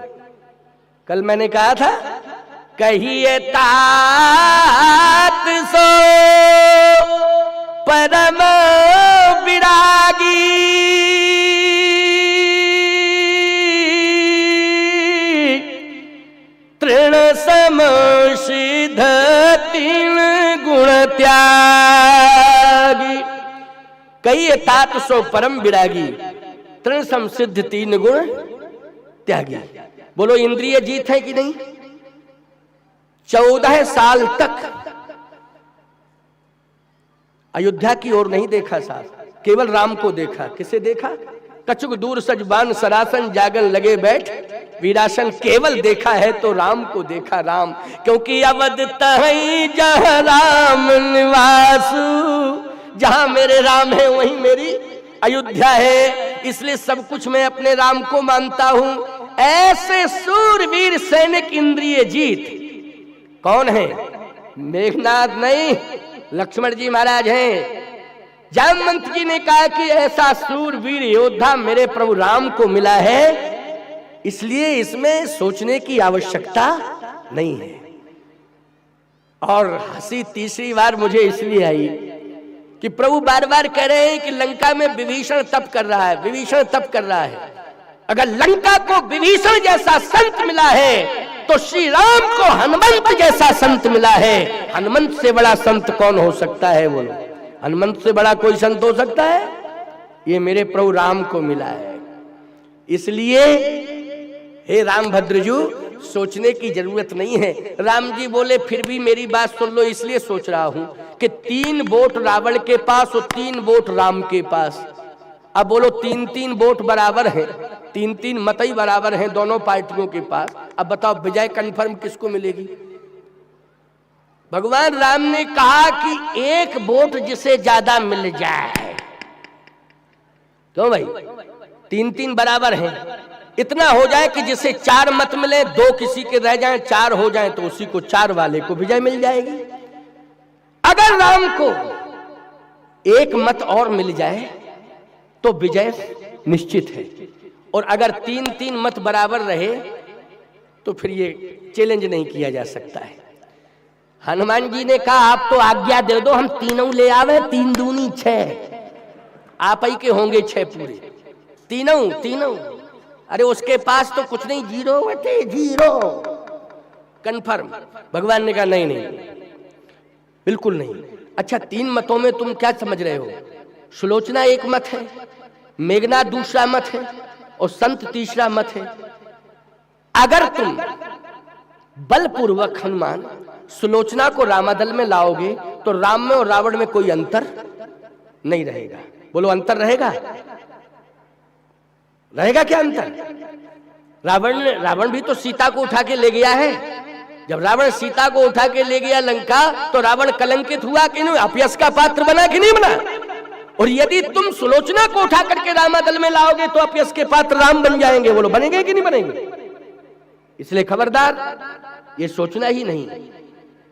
कल मैंने कहा था, कहिए तात सो परम विरागी, तृण सम सिद्ध 3 गुण त्यागी। कहिए तात सो परम विरागी, तृण सम सिद्ध 3 गुण त्यागी। बोलो इंद्रिय जीत है कि नहीं? 14 साल तक अयोध्या की ओर नहीं देखा साहब, केवल राम को देखा। किसे देखा? कछुक दूर सजबान सरासन जागन लगे बैठ वीरासन। केवल देखा है तो राम को देखा। राम क्योंकि अवध तहई जहाँ राम निवासु, जहां मेरे राम है वहीं मेरी अयोध्या है, इसलिए सब कुछ मैं अपने राम को मानता हूं। ऐसे सूरवीर सैनिक इंद्रिय जीत कौन है? मेघनाथ नहीं, लक्ष्मण जी महाराज हैं। जामवंत जी ने कहा कि ऐसा सूरवीर योद्धा मेरे प्रभु राम को मिला है, इसलिए इसमें सोचने की आवश्यकता नहीं है। और हंसी तीसरी बार मुझे इसलिए आई कि प्रभु बार बार कह रहे हैं कि लंका में विभीषण तप कर रहा है, विभीषण तप कर रहा है। अगर लंका को विभीषण जैसा संत मिला है तो श्री राम को हनुमंत जैसा संत मिला है। हनुमंत से बड़ा संत कौन हो सकता है? बोलो, हनुमंत से बड़ा कोई संत हो सकता है? ये मेरे प्रभु राम को मिला है। इसलिए हे राम भद्रजू, सोचने की जरूरत नहीं है। राम जी बोले फिर भी मेरी बात सुन लो, इसलिए सोच रहा हूं कि 3 वोट रावण के पास और 3 वोट राम के पास। अब बोलो 3-3 वोट बराबर हैं, 3-3 मत ही बराबर हैं दोनों पार्टियों के पास। अब बताओ विजय कंफर्म किसको मिलेगी? भगवान राम ने कहा कि 1 वोट जिसे ज्यादा मिल जाए। क्यों भाई? 3-3 बराबर हैं, इतना हो जाए कि जिसे 4 मत मिले, 2 किसी के रह जाएं, 4 हो जाएं, तो उसी को 4 वाले को विजय मिल जाएगी। अगर राम को 1 मत और मिल जाए तो विजय निश्चित है। और अगर 3-3 मत बराबर रहे तो फिर ये चैलेंज नहीं किया जा सकता है। हनुमान जी ने कहा आप तो आज्ञा दे दो, हम तीनों ले आवे। 3 दूनी 6, आप ही के होंगे 6 पूरे। तीनों। अरे उसके पास तो कुछ नहीं, 0 बटे 0 कंफर्म। भगवान ने कहा नहीं, बिल्कुल नहीं। अच्छा 3 मतों में तुम क्या समझ रहे हो? सुलोचना 1 मत है, मेघनाथ दूसरा मत है और संत तीसरा मत है। अगर तुम बलपूर्वक हनुमान सुलोचना को रामादल में लाओगे तो राम में और रावण में कोई अंतर नहीं रहेगा। बोलो अंतर रहेगा? रहेगा क्या अंतर? रावण भी तो सीता को उठा के ले गया है। जब रावण सीता को उठा के ले गया लंका तो रावण कलंकित हुआ कि नहीं? अपयश का पात्र बना कि नहीं बना? और यदि तुम सुलोचना को उठा करके रामादल में लाओगे तो अपयश के पात्र राम बन जाएंगे। बोलो बनेंगे कि नहीं बनेंगे? इसलिए खबरदार ये सोचना ही नहीं।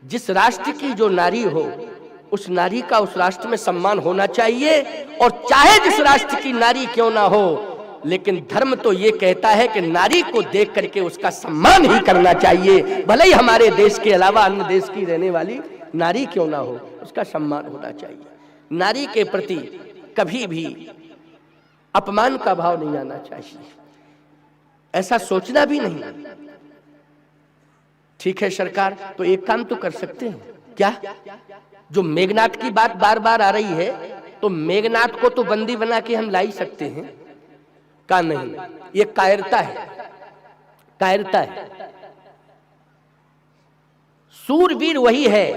जिस राष्ट्र की जो नारी हो उस नारी का उस राष्ट्र में सम्मान होना चाहिए, और चाहे जिस राष्ट्र की नारी क्यों ना हो, लेकिन धर्म तो ये कहता है कि नारी को देख करके उसका सम्मान ही करना चाहिए। भले ही हमारे देश के अलावा अन्य देश की रहने वाली नारी क्यों ना हो, उसका सम्मान होना चाहिए। नारी के प्रति कभी भी अपमान का भाव नहीं आना चाहिए, ऐसा सोचना भी नहीं। ठीक है सरकार, तो एक काम तो कर सकते हैं क्या? जो मेघनाथ की बात बार बार आ रही है, तो मेघनाथ को तो बंदी बना के हम ला ही सकते हैं। का नहीं, ये कायरता है, कायरता है। सूरवीर वही है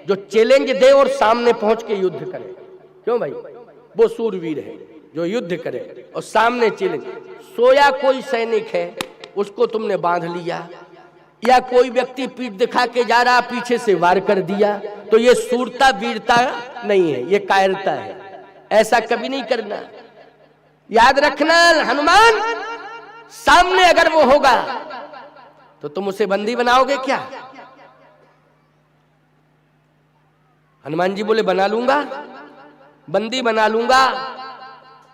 जो चैलेंज दे और सामने पहुंच के युद्ध करे। क्यों भाई? वो सूरवीर है जो युद्ध करे और सामने चैलेंज। सोया कोई सैनिक है, उसको तुमने बांध लिया, या कोई व्यक्ति पीठ दिखा के जा रहा, पीछे से वार कर दिया, तो ये सूरता वीरता नहीं है, ये कायरता है। ऐसा कभी नहीं करना। याद रखना, हनुमान सामने अगर वो होगा तो तुम उसे बंदी बनाओगे क्या? हनुमान जी बोले बना लूंगा, बंदी बना लूंगा,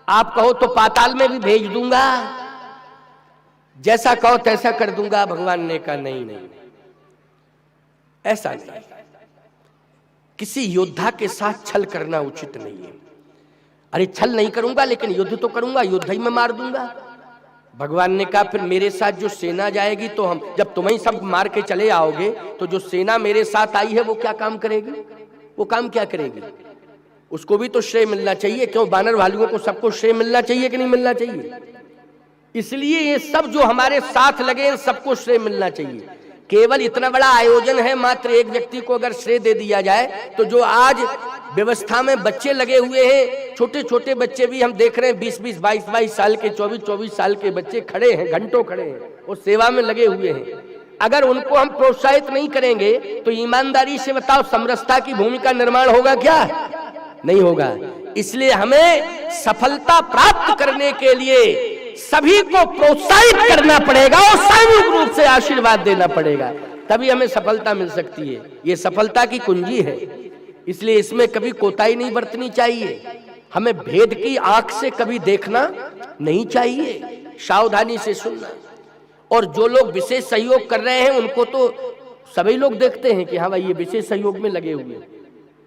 आप कहो तो पाताल में भी भेज दूंगा, जैसा कहो तैसा कर दूंगा। भगवान ने कहा नहीं नहीं, ऐसा नहीं। किसी योद्धा के साथ छल करना उचित नहीं है। अरे छल नहीं करूंगा लेकिन युद्ध तो करूंगा, युद्ध ही में मार दूंगा। भगवान ने कहा फिर मेरे साथ जो सेना जाएगी, तो हम जब तुम्हें सब मार के चले आओगे तो जो सेना मेरे साथ आई है वो क्या काम करेगी? वो काम क्या करेगी? उसको भी तो श्रेय मिलना चाहिए। क्यों? बानर भालुओं को सबको श्रेय मिलना चाहिए कि नहीं मिलना चाहिए? इसलिए ये सब जो हमारे साथ लगे सबको श्रेय मिलना चाहिए। केवल इतना बड़ा आयोजन है, मात्र एक व्यक्ति को अगर श्रेय दे दिया जाए, तो जो आज व्यवस्था में बच्चे लगे हुए हैं, छोटे छोटे बच्चे भी हम देख रहे हैं, 20-20, 22-22 साल के, 24-24 साल के बच्चे खड़े हैं, घंटों खड़े हैं और सेवा में लगे हुए हैं। अगर उनको हम प्रोत्साहित नहीं करेंगे तो ईमानदारी से बताओ, समरसता की भूमि का निर्माण होगा क्या? नहीं होगा। इसलिए हमें सफलता प्राप्त करने के लिए सभी को प्रोत्साहित करना पड़ेगा और सामूहिक रूप से आशीर्वाद देना पड़ेगा, तभी हमें सफलता मिल सकती है। ये सफलता की कुंजी है, इसलिए इसमें कभी कोताही नहीं बरतनी चाहिए। हमें भेद की आंख से कभी देखना नहीं चाहिए, सावधानी से सुनना। और जो लोग विशेष सहयोग कर रहे हैं उनको तो सभी लोग देखते हैं कि हाँ भाई ये विशेष सहयोग में लगे हुए हैं।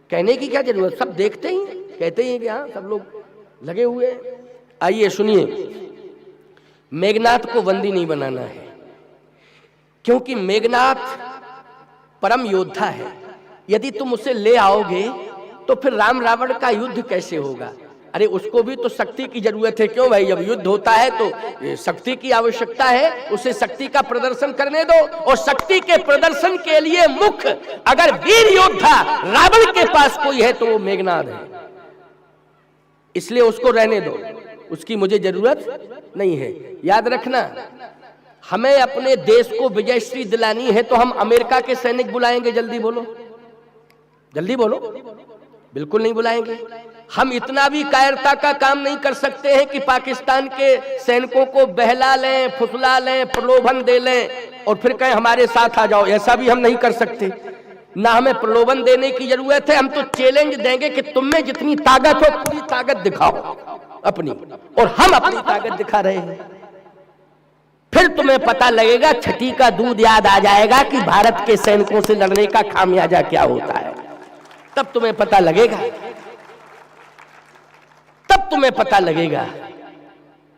कहने की क्या जरूरत, सब देखते ही कहते हैं कि हाँ सब लोग लगे हुए हैं। आइए सुनिए, मेघनाथ को बंदी नहीं बनाना है, क्योंकि मेघनाथ परम योद्धा है। यदि तुम उसे ले आओगे तो फिर राम रावण का युद्ध कैसे होगा? अरे उसको भी तो शक्ति की जरूरत है। क्यों भाई? जब युद्ध होता है तो शक्ति की आवश्यकता है, उसे शक्ति का प्रदर्शन करने दो। और शक्ति के प्रदर्शन के लिए मुख्य अगर वीर योद्धा रावण के पास कोई है तो वो मेघनाथ है। इसलिए उसको रहने दो, उसकी मुझे जरूरत नहीं है। याद रखना, हमें अपने देश को विजयश्री दिलानी है तो हम अमेरिका के सैनिक बुलाएंगे? जल्दी बोलो, जल्दी बोलो। बिल्कुल नहीं बुलाएंगे। हम इतना भी कायरता का काम नहीं कर सकते हैं कि पाकिस्तान के सैनिकों को बहला लें, फुसला लें, प्रलोभन दे लें और फिर कहें हमारे साथ आ जाओ। ऐसा भी हम नहीं कर सकते। ना हमें प्रलोभन देने की जरूरत है, हम तो चैलेंज देंगे कि तुम में जितनी ताकत हो पूरी ताकत दिखाओ अपनी, और हम अपनी ताकत दिखा रहे हैं। फिर तुम्हें पता लगेगा, छठी का दूध याद आ जाएगा कि भारत के सैनिकों से लड़ने का खामियाजा क्या होता है। तब तुम्हें पता लगेगा, तब तुम्हें पता लगेगा।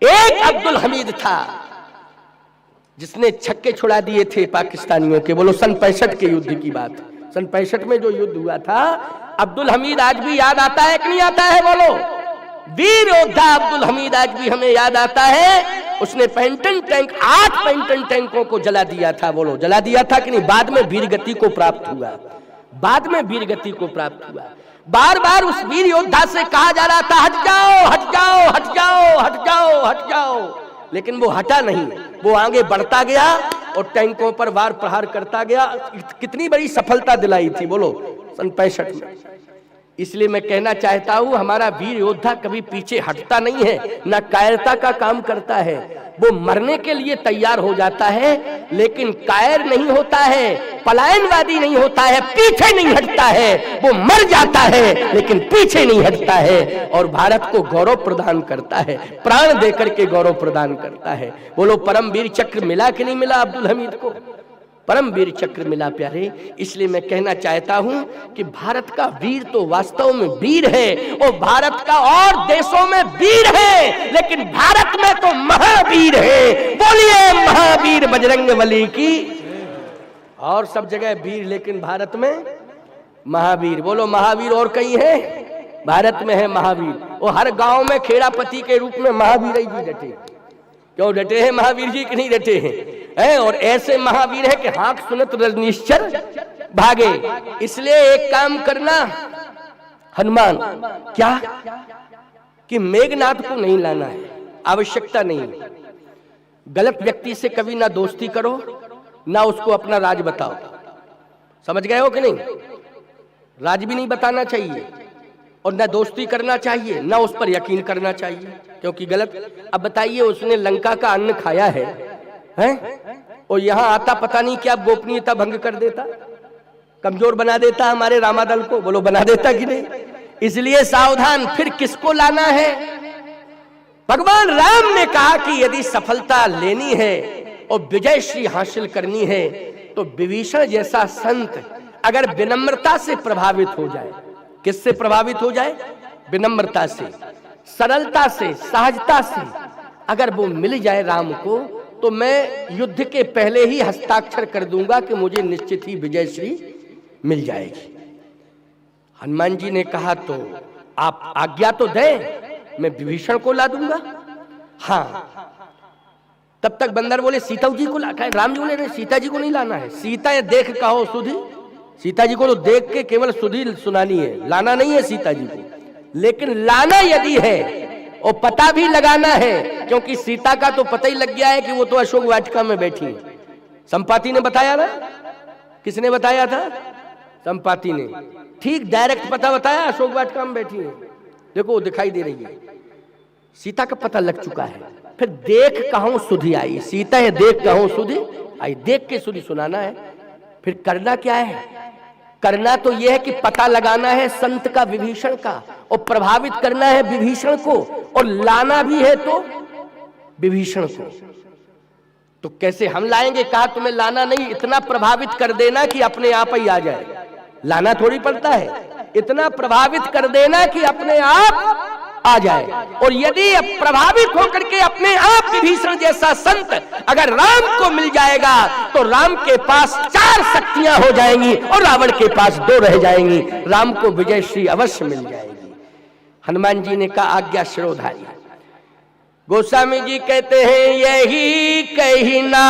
एक अब्दुल हमीद था जिसने छक्के छुड़ा दिए थे पाकिस्तानियों के। बोलो सन 65 के युद्ध की बात, सन 65 में जो युद्ध हुआ था, अब्दुल हमीद आज भी याद आता है कि नहीं आता है? बोलो। वीर योद्धा अब्दुल हमीद आज भी हमें याद आता है। उसने पेंटन टैंक 8 पेंटन टैंकों को जला दिया था। बोलो, जला दिया था कि नहीं? बाद में वीरगति को प्राप्त हुआ, बाद में वीरगति को प्राप्त हुआ। बार बार उस वीर योद्धा से कहा जा रहा था हट जाओ, हट जाओ, हट जाओ, हट जाओ, हट जाओ, लेकिन वो हटा नहीं। वो आगे बढ़ता गया और टैंकों पर वार प्रहार करता गया। कितनी बड़ी सफलता दिलाई थी बोलो सन 65 में। इसलिए मैं कहना चाहता हूं, हमारा वीर योद्धा कभी पीछे हटता नहीं है, ना कायरता का काम करता है। वो मरने के लिए तैयार हो जाता है, लेकिन कायर नहीं होता है, पलायनवादी नहीं होता है, पीछे नहीं हटता है। वो मर जाता है लेकिन पीछे नहीं हटता है और भारत को गौरव प्रदान करता है, प्राण देकर के गौरव प्रदान करता है। बोलो, परमवीर चक्र मिला कि नहीं मिला अब्दुल हमीद को? परमवीर चक्र मिला प्यारे। इसलिए मैं कहना चाहता हूं कि भारत का वीर तो वास्तव में वीर है और भारत का और देशों में वीर है, लेकिन भारत में तो महावीर है। बोलिए महावीर बजरंगबली की। और सब जगह वीर, लेकिन भारत में महावीर। बोलो, महावीर और कहीं है? भारत में है महावीर। और हर गांव में खेड़ापति के रूप में महावीर जी डटे। क्यों डटे हैं महावीर जी कि नहीं डटे हैं? और ऐसे महावीर है कि हाथ सुनत रजनीश्वर भागे। इसलिए एक काम करना हनुमान, क्या कि मेघनाथ को नहीं लाना है, आवश्यकता नहीं। गलत व्यक्ति से कभी ना दोस्ती करो, ना उसको अपना राज बताओ। समझ गए हो कि नहीं? राज भी नहीं बताना चाहिए और ना दोस्ती करना चाहिए, ना उस पर यकीन करना चाहिए, क्योंकि गलत। अब बताइए, उसने लंका का अन्न खाया है, और यहां आता पता नहीं क्या गोपनीयता भंग कर देता, कमजोर बना देता हमारे रामादल को। बोलो, बना देता कि नहीं? इसलिए सावधान। फिर किसको लाना है? भगवान राम ने कहा कि यदि सफलता लेनी है और विजय श्री हासिल करनी है तो विभीषण जैसा संत अगर विनम्रता से प्रभावित हो जाए। किससे प्रभावित हो जाए? विनम्रता से, सरलता से, सहजता से अगर वो मिल जाए राम को, तो मैं युद्ध के पहले ही हस्ताक्षर कर दूंगा कि मुझे निश्चित ही विजय श्री मिल जाएगी। हनुमान जी ने कहा, तो आप आज्ञा तो दें, मैं विभीषण को ला दूंगा। हाँ। तब तक बंदर बोले, सीता जी को ला। राम जी बोले, सीता जी को नहीं लाना है। सीता देख कहो सुधी। सीता जी को तो देख के केवल सुधी सुनानी है, लाना नहीं है सीता जी को। लेकिन लाना यदि है और पता भी लगाना है, क्योंकि सीता का तो पता ही लग गया है कि वो तो अशोक वाटिका में बैठी है। संपाति ने बताया ना? किसने बताया था? संपाति ने। ठीक डायरेक्ट पता बताया, अशोक वाटिका में बैठी है। देखो, दिखाई दे रही है। सीता का पता लग चुका है। फिर देख कहूं सुधी आई। सीता है, देख कहूं सुधी आई। देख के सुधी सुनाना है। फिर करना क्या है? करना तो यह है कि पता लगाना है संत का, विभीषण का, और प्रभावित करना है विभीषण को, और लाना भी है तो विभीषण को। तो कैसे हम लाएंगे? कहा तुम्हें लाना नहीं, इतना प्रभावित कर देना कि अपने आप ही आ जाए। लाना थोड़ी पड़ता है, इतना प्रभावित कर देना कि अपने आप आ जाए। और यदि प्रभावित होकर के अपने आप विभीषण जैसा संत अगर राम को मिल जाएगा, तो राम के पास 4 शक्तियां हो जाएंगी और रावण के पास 2 रह जाएंगी। राम को विजय श्री अवश्य मिल जाएगी। हनुमान जी ने कहा, आज्ञा शिरोधारी। गोस्वामी जी कहते हैं, यही कहना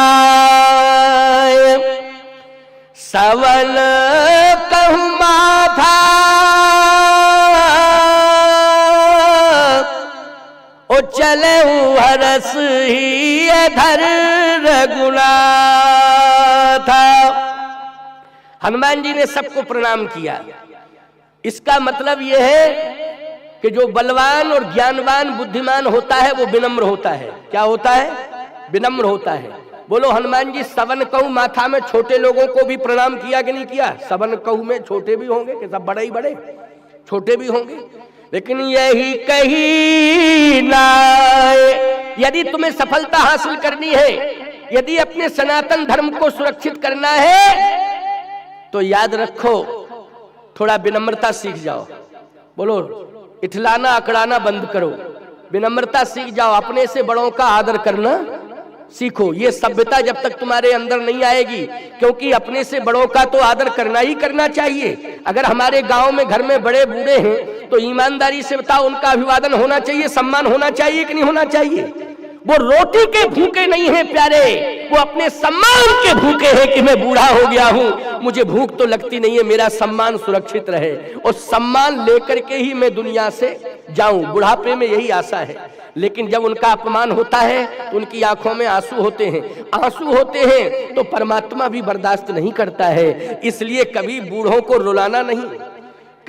सवन कहूं माथा, ओ चले हरस ही धर रघुनाथ। हनुमान जी ने सबको प्रणाम किया। इसका मतलब यह है कि जो बलवान और ज्ञानवान बुद्धिमान होता है वो विनम्र होता है। क्या होता है? विनम्र होता है। बोलो, हनुमान जी सवन कहूं माथा में छोटे लोगों को भी प्रणाम किया कि नहीं किया? सवन कहूं में छोटे भी होंगे कि सब बड़े ही बड़े, छोटे भी होंगे। लेकिन यही कही ना, यदि तुम्हें सफलता हासिल करनी है, यदि अपने सनातन धर्म को सुरक्षित करना है, तो याद रखो, थोड़ा विनम्रता सीख जाओ। बोलो, इठलाना अकड़ाना बंद करो, विनम्रता सीख जाओ, अपने से बड़ों का आदर करना सीखो। ये सभ्यता जब तक तुम्हारे अंदर नहीं आएगी, क्योंकि अपने से बड़ों का तो आदर करना ही करना चाहिए। अगर हमारे गांव में घर में बड़े बूढ़े हैं तो ईमानदारी से बताओ, उनका अभिवादन होना चाहिए, सम्मान होना चाहिए कि नहीं होना चाहिए? वो रोटी के भूखे नहीं है प्यारे, वो अपने सम्मान के भूखे हैं कि मैं बूढ़ा हो गया हूं, मुझे भूख तो लगती नहीं है, मेरा सम्मान सुरक्षित रहे, और सम्मान लेकर के ही मैं दुनिया से जाऊं। बुढ़ापे में यही आशा है। लेकिन जब उनका अपमान होता है तो उनकी आंखों में आंसू होते हैं। आंसू होते हैं तो परमात्मा भी बर्दाश्त नहीं करता है। इसलिए कभी बूढ़ों को रुलाना नहीं,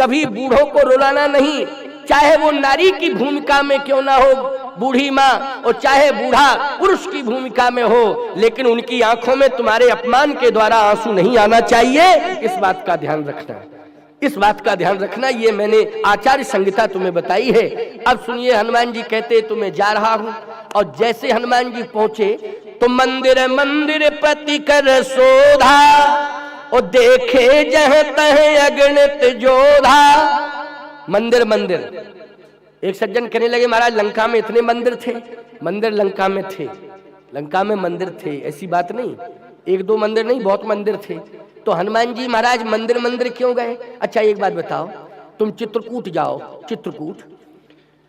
कभी बूढ़ों को रुलाना नहीं, चाहे वो नारी की भूमिका में क्यों ना हो, बूढ़ी माँ, और चाहे बूढ़ा पुरुष की भूमिका में हो, लेकिन उनकी आंखों में तुम्हारे अपमान के द्वारा आंसू नहीं आना चाहिए। इस बात का ध्यान रखना, इस बात का ध्यान रखना। ये मैंने आचार्य संहिता तुम्हें बताई है। अब सुनिए, हनुमान जी कहते तो मैं जा रहा हूं, और जैसे हनुमान जी पहुंचे तो मंदिर मंदिर प्रति कर शोधा, और देखे जह तह अगणित जोधा। मंदिर मंदिर, एक सज्जन कहने लगे महाराज लंका में इतने मंदिर थे। मंदिर लंका में थे, लंका में मंदिर थे, ऐसी बात नहीं, एक दो मंदिर नहीं, बहुत मंदिर थे। तो हनुमान जी महाराज मंदिर मंदिर क्यों गए? अच्छा एक बात बताओ, तुम चित्रकूट जाओ, चित्रकूट,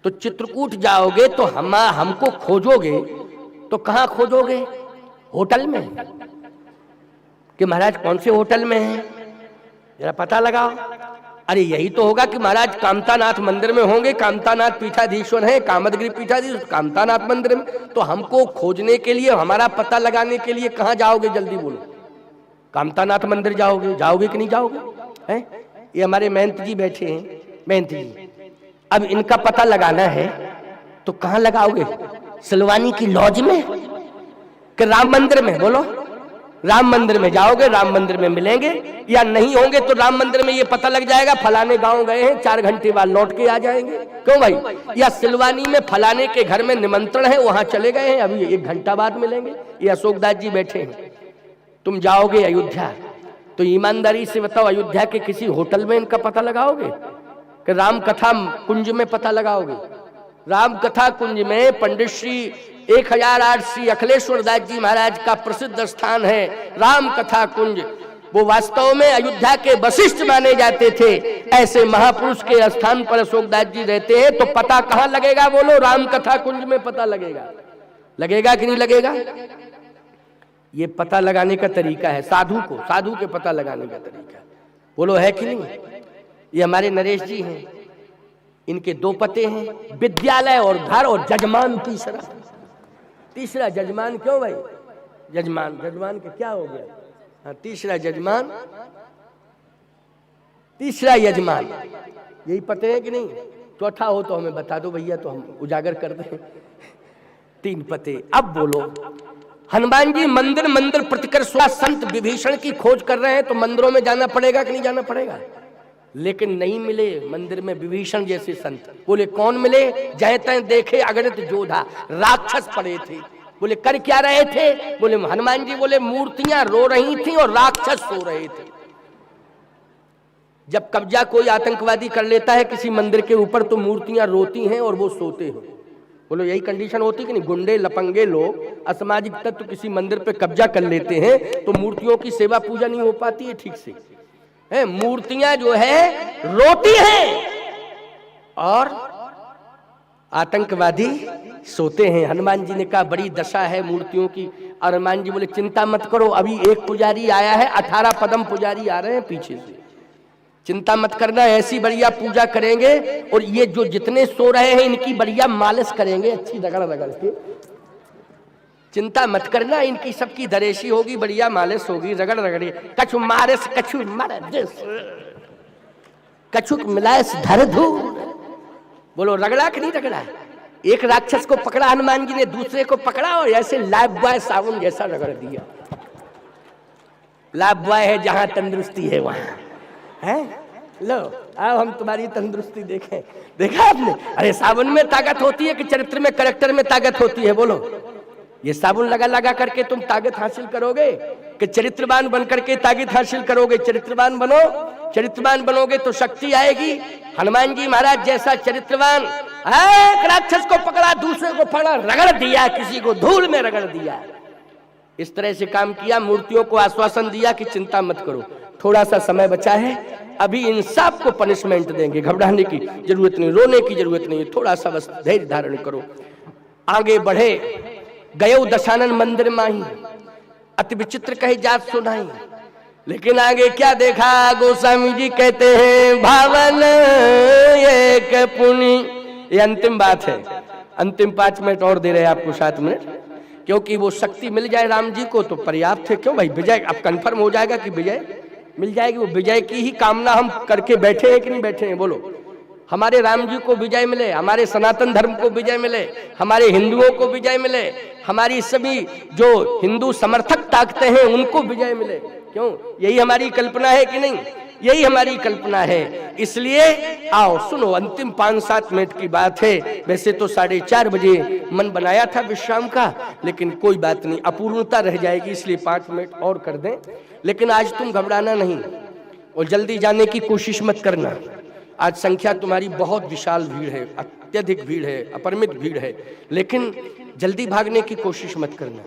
तो चित्रकूट जाओगे तो हमको खोजोगे तो कहाँ खोजोगे? होटल में, कि महाराज कौन से होटल में है, जरा पता लगाओ। अरे यही तो होगा कि महाराज कामतानाथ मंदिर में होंगे, कामतानाथ पीठाधीश्वर है, कामदगिरी पीठाधीश्वर, कामतानाथ मंदिर में। तो हमको खोजने के लिए, हमारा पता लगाने के लिए कहाँ जाओगे? जल्दी बोलो। कामतानाथ मंदिर जाओगे? जाओगे कि नहीं जाओगे? हैं? ये हमारे महंत जी बैठे हैं, महंत जी, अब इनका पता लगाना है तो कहाँ लगाओगे? सिलवानी की लॉज में कि राम मंदिर में? बोलो, राम मंदिर में जाओगे, राम मंदिर में मिलेंगे, या नहीं होंगे तो राम मंदिर में ये पता लग जाएगा फलाने गांव गए हैं, 4 घंटे बाद लौट के आ जाएंगे। क्यों भाई? या सिलवानी में फलाने के घर में निमंत्रण है, वहां चले गए हैं, अभी 1 घंटा बाद मिलेंगे। ये अशोकदास जी बैठे हैं। तुम जाओगे अयोध्या तो ईमानदारी से बताओ, अयोध्या के किसी होटल में इनका पता लगाओगे कि राम कथा कुंज में पता लगाओगे? राम कथा कुंज में पंडित श्री 1008 श्री अखिलेश्वर दास जी महाराज का प्रसिद्ध स्थान है राम कथा कुंज। वो वास्तव में अयोध्या के वशिष्ठ माने जाते थे। ऐसे महापुरुष के स्थान पर अशोकदास जी रहते हैं, तो पता कहाँ लगेगा? बोलो, राम कथा कुंज में पता लगेगा। लगेगा कि नहीं लगेगा? ये पता लगाने का तरीका है, साधु को, साधु के पता लगाने का तरीका। बोलो, है कि नहीं? ये हमारे नरेश जी हैं, इनके 2 पते हैं, विद्यालय और घर, और जजमान तीसरा जजमान। क्यों भाई? जजमान, जजमान के क्या हो गया? हाँ, तीसरा जजमान, तीसरा यजमान, यही पते हैं कि नहीं? चौथा हो तो हमें बता दो भैया, तो हम उजागर कर दें। 3 पते। अब बोलो, हनुमान जी मंदिर मंदिर प्रतिकर संत विभीषण की खोज कर रहे हैं, तो मंदिरों में जाना पड़ेगा कि नहीं जाना पड़ेगा? लेकिन नहीं मिले मंदिर में विभीषण जैसे संत। बोले कौन मिले? जय तय देखे अगणित जोधा, राक्षस पड़े थे। बोले कर क्या रहे थे? बोले हनुमान जी बोले मूर्तियां रो रही थी और राक्षस सो रहे थे। जब कब्जा कोई आतंकवादी कर लेता है किसी मंदिर के ऊपर, तो मूर्तियां रोती हैं और वो सोते हैं। बोलो यही कंडीशन होती कि नहीं? गुंडे लपंगे लोग, असामाजिक तत्व किसी मंदिर पे कब्जा कर लेते हैं, तो मूर्तियों की सेवा पूजा नहीं हो पाती है ठीक से। मूर्तियां जो है रोती हैं और आतंकवादी सोते हैं। हनुमान जी ने कहा बड़ी दशा है मूर्तियों की। और हनुमान जी बोले चिंता मत करो, अभी एक पुजारी आया है, 18 पदम पुजारी आ रहे हैं पीछे से, चिंता मत करना, ऐसी बढ़िया पूजा करेंगे। और ये जो जितने सो रहे हैं इनकी बढ़िया मालिश करेंगे, अच्छी रगड़ रगड़ के, चिंता मत करना, इनकी सबकी दरेशी होगी, बढ़िया मालिश होगी, रगड़ रगड़ी, कछु मारिस कछु मारिस, कछु मिलाइस धर धू। बोलो रगड़ा कि नहीं रगड़ा? एक राक्षस को पकड़ा हनुमान जी ने, दूसरे को पकड़ा और ऐसे लाइफ बॉय साबुन जैसा रगड़ दिया। लाइफ बॉय है जहां तंदुरुस्ती है वहां है। लो आओ हम तुम्हारी तंदुरुस्ती देखें। देखा आपने? अरे साबुन में ताकत होती है कि चरित्र में, करेक्टर में ताकत होती है? बोलो, ये साबुन लगा लगा करके तुम ताकत हासिल करोगे कि चरित्रवान बन करके ताकत हासिल करोगे? चरित्रवान बनो, चरित्रवान बनोगे तो शक्ति आएगी। हनुमान जी महाराज जैसा चरित्रवान, एक राक्षस को पकड़ा, दूसरे को पकड़ा, रगड़ दिया, किसी को धूल में रगड़ दिया। इस तरह से काम किया, मूर्तियों को आश्वासन दिया कि चिंता मत करो, थोड़ा सा समय बचा है, अभी इन सब को पनिशमेंट देंगे, घबराने की जरूरत नहीं, रोने की जरूरत नहीं, थोड़ा सा बस धैर्य धारण करो। आगे बढ़े, गयो दशानन मंदिर माही, अति विचित्र कही जात सुनाई। लेकिन आगे क्या देखा? गोस्वामी जी कहते हैं भावन एक पुनि। ये अंतिम बात है, अंतिम 5 मिनट और दे रहे हैं आपको, 7 मिनट, क्योंकि वो शक्ति मिल जाए राम जी को तो पर्याप्त है। क्यों भाई? विजय अब कंफर्म हो जाएगा कि विजय मिल जाएगी। वो विजय की ही कामना हम करके बैठे हैं कि नहीं बैठे हैं, बोलो। हमारे राम जी को विजय मिले, हमारे सनातन धर्म को विजय मिले, हमारे हिंदुओं को विजय मिले, हमारी सभी जो हिंदू समर्थक ताकते हैं उनको विजय मिले। क्यों? यही हमारी कल्पना है कि नहीं? यही हमारी कल्पना है। इसलिए आओ सुनो, अंतिम 5-7 मिनट की बात है। वैसे तो 4:30 बजे मन बनाया था विश्राम का, लेकिन कोई बात नहीं, अपूर्णता रह जाएगी, इसलिए 5 मिनट और कर दें। लेकिन आज तुम घबराना नहीं और जल्दी जाने की कोशिश मत करना। आज संख्या तुम्हारी बहुत विशाल भीड़ है, अत्यधिक भीड़ है, अपरिमित भीड़ है, लेकिन जल्दी भागने की कोशिश मत करना।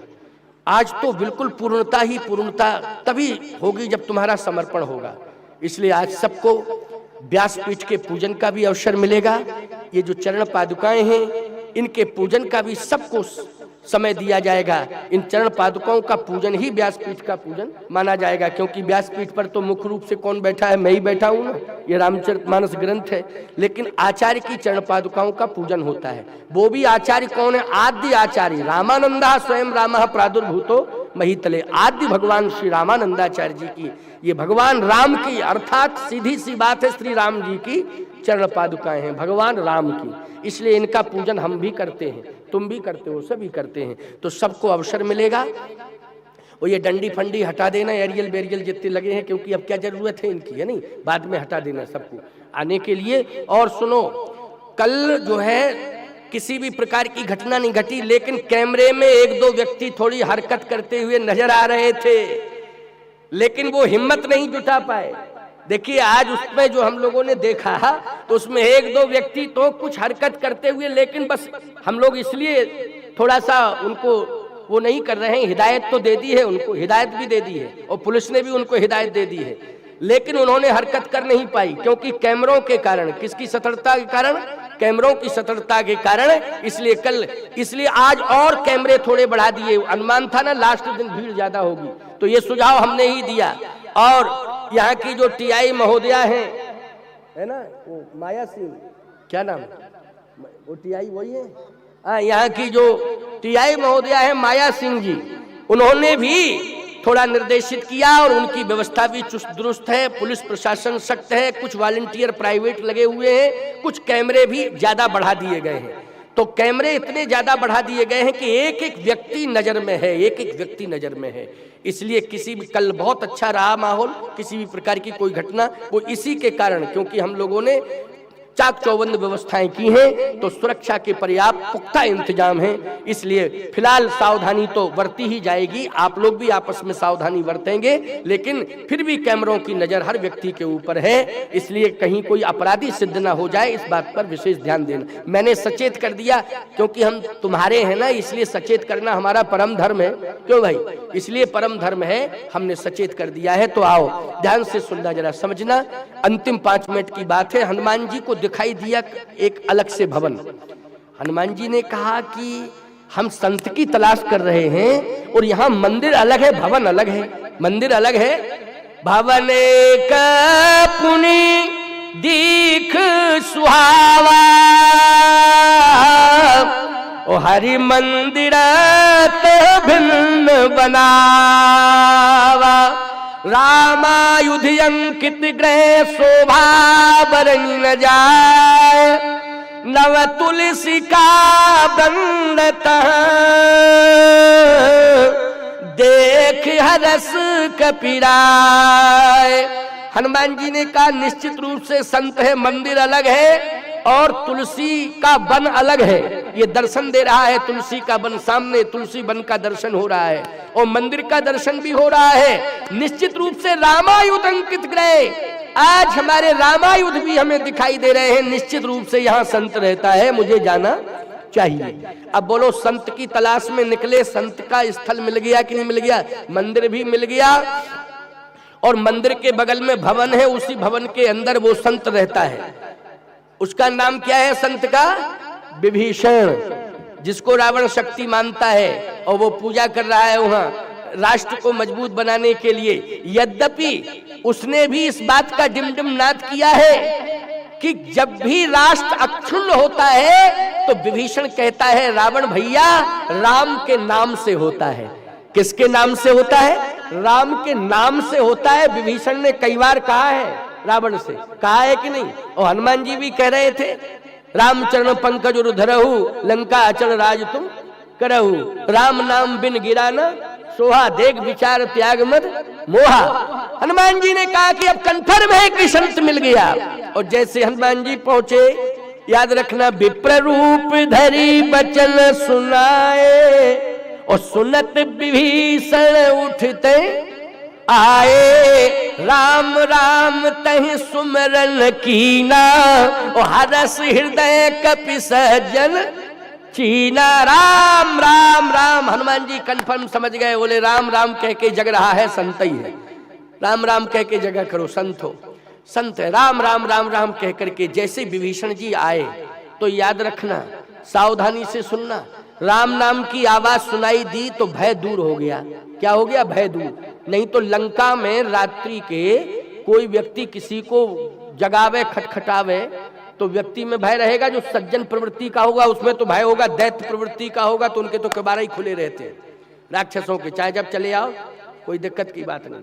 आज तो बिल्कुल पूर्णता ही पूर्णता तभी होगी जब तुम्हारा समर्पण होगा। इसलिए आज सबको व्यासपीठ के पूजन का भी अवसर मिलेगा। ये जो चरण पादुकाएं हैं इनके पूजन का भी सबको समय दिया जाएगा। इन चरण पादुकाओं का पूजन ही व्यासपीठ का पूजन माना जाएगा, क्योंकि व्यासपीठ पर तो मुख्य रूप से कौन बैठा है? मैं ही बैठा हूं ना। ये रामचरितमानस ग्रंथ है, लेकिन आचार्य की चरण पादुकाओं का पूजन होता है। वो भी आचार्य कौन है? आद्य आचार्य रामानंदा स्वयं रामः प्रादुर्भूतो महीतले। आद्य भगवान श्री रामानंदाचार्य जी की, ये भगवान राम की, अर्थात सीधी सी बात है, श्री राम जी की चरण पादुकाएं हैं, भगवान राम की। इसलिए इनका पूजन हम भी करते हैं, तुम भी करते हो, सभी करते हैं। तो सबको अवसर मिलेगा। और ये डंडी फंडी हटा देना, एरियल बेरियल जितने लगे हैं, क्योंकि अब क्या जरूरत है इनकी, है नहीं, बाद में हटा देना सबको आने के लिए। और सुनो, कल जो है किसी भी प्रकार की घटना नहीं घटी, लेकिन कैमरे में 1-2 व्यक्ति थोड़ी हरकत करते हुए नजर आ रहे थे, लेकिन वो हिम्मत नहीं जुटा पाए। देखिए आज उसमें जो हम लोगों ने देखा तो उसमें 1-2 व्यक्ति तो कुछ हरकत करते हुए, लेकिन बस हम लोग इसलिए थोड़ा सा उनको वो नहीं कर रहे हैं। हिदायत तो दे दी है, उनको हिदायत भी दे दी है और पुलिस ने भी उनको हिदायत दे दी है, लेकिन उन्होंने हरकत कर नहीं पाई, क्योंकि कैमरों के कारण। किसकी सतर्कता के कारण? कैमरों की सतर्कता के कारण। इसलिए आज और कैमरे थोड़े बढ़ा दिए। अनुमान था ना लास्ट दिन भीड़ ज्यादा होगी, तो ये सुझाव हमने ही दिया। और यहाँ की जो टीआई महोदया है ना, वो माया सिंह, क्या नाम है वो टीआई वही है, हाँ, यहाँ की जो टीआई महोदया है माया सिंह जी, उन्होंने भी थोड़ा निर्देशित किया और उनकी व्यवस्था भी चुस्त दुरुस्त है। पुलिस प्रशासन सख्त है, कुछ वॉलंटियर प्राइवेट लगे हुए हैं, कुछ कैमरे भी ज्यादा बढ़ा दिए गए हैं। तो कैमरे इतने ज्यादा बढ़ा दिए गए हैं कि एक एक व्यक्ति नजर में है, एक एक व्यक्ति नजर में है। इसलिए किसी भी, कल बहुत अच्छा रहा माहौल, किसी भी प्रकार की कोई घटना वो इसी के कारण, क्योंकि हम लोगों ने चाक चौबंद व्यवस्थाएं की हैं, तो सुरक्षा के पर्याप्त पुख्ता इंतजाम है। इसलिए फिलहाल सावधानी तो बरती ही जाएगी, आप लोग भी आपस में सावधानी बरतेंगे, लेकिन फिर भी कैमरों की नजर हर व्यक्ति के ऊपर है। इसलिए कहीं कोई अपराधी सिद्ध ना हो जाए, इस बात पर विशेष ध्यान देना। मैंने सचेत कर दिया, क्योंकि हम तुम्हारे हैं ना, इसलिए सचेत करना हमारा परम धर्म है। क्यों भाई? इसलिए परम धर्म है, हमने सचेत कर दिया है। तो आओ ध्यान से सुनना, जरा समझना। अंतिम 5 मिनट की बात है। हनुमान जी को दिखाई दिया एक अलग से भवन। हनुमान जी ने कहा कि हम संत की तलाश कर रहे हैं और यहाँ मंदिर अलग है, भवन अलग है। मंदिर अलग है, भवन का पुनि दीख सुहावा, ओ हरि मंदिर भिन्न बनावा, रामायुध अंकित ग्रह शोभा बरनी न जाए, नव तुलसी का बंदत देख हरस कपिराए। हनुमान जी ने कहा निश्चित रूप से संत है, मंदिर अलग है और तुलसी का वन अलग है। ये दर्शन दे रहा है, तुलसी का वन सामने, तुलसी वन का दर्शन हो रहा है और मंदिर का दर्शन भी हो रहा है। निश्चित रूप से रामायुध अंकित ग्रह, आज हमारे रामायुध भी हमें दिखाई दे रहे हैं। निश्चित रूप से यहाँ संत रहता है, मुझे जाना चाहिए। अब बोलो, संत की तलाश में निकले, संत का स्थल मिल गया कि नहीं मिल गया? मंदिर भी मिल गया और मंदिर के बगल में भवन है, उसी भवन के अंदर वो संत रहता है। उसका नाम क्या है संत का? विभीषण, जिसको रावण शक्ति मानता है और वो पूजा कर रहा है वहां राष्ट्र को मजबूत बनाने के लिए। यद्यपि उसने भी इस बात का डिमडिम नाद किया है कि जब भी राष्ट्र अक्षुण्ण होता है तो विभीषण कहता है रावण भैया राम के नाम से होता है। किसके नाम से होता है? राम के नाम से होता है। विभीषण ने कई बार कहा है रावण से, कहा है कि नहीं? और हनुमान जी भी कह रहे थे, राम चरण पंकज उर धरहु, लंका अचल राज तुम करहु, राम नाम बिन गिरा न सोहा, देख विचार त्याग मत मोहा। हनुमान जी ने कहा कि अब कंफर्म है कि संत मिल गया। और जैसे हनुमान जी पहुंचे, याद रखना, विप्र रूप धरी बचन सुनाए, और सुनत विभीषण उठते आए, राम राम तहि सुमरन कीना, और हरस हृदय कपि सज्जन चीना। राम राम राम, हनुमान जी कंफर्म समझ गए, बोले राम राम कह के जग रहा है संत ही है, राम राम कह के जगह करो, संत हो, संत है। राम राम राम राम कह करके जैसे विभीषण जी आए, तो याद रखना, सावधानी से सुनना, राम नाम की आवाज सुनाई दी तो भय दूर हो गया। क्या हो गया? भय दूर। नहीं तो लंका में रात्रि के कोई व्यक्ति किसी को जगावे, खटखटावे, तो व्यक्ति में भय रहेगा। जो सज्जन प्रवृत्ति का होगा उसमें तो भय होगा, दैत्य प्रवृत्ति का होगा तो उनके तो कबाड़ा ही खुले रहते हैं राक्षसों के, चाहे जब चले आओ, कोई दिक्कत की बात नहीं।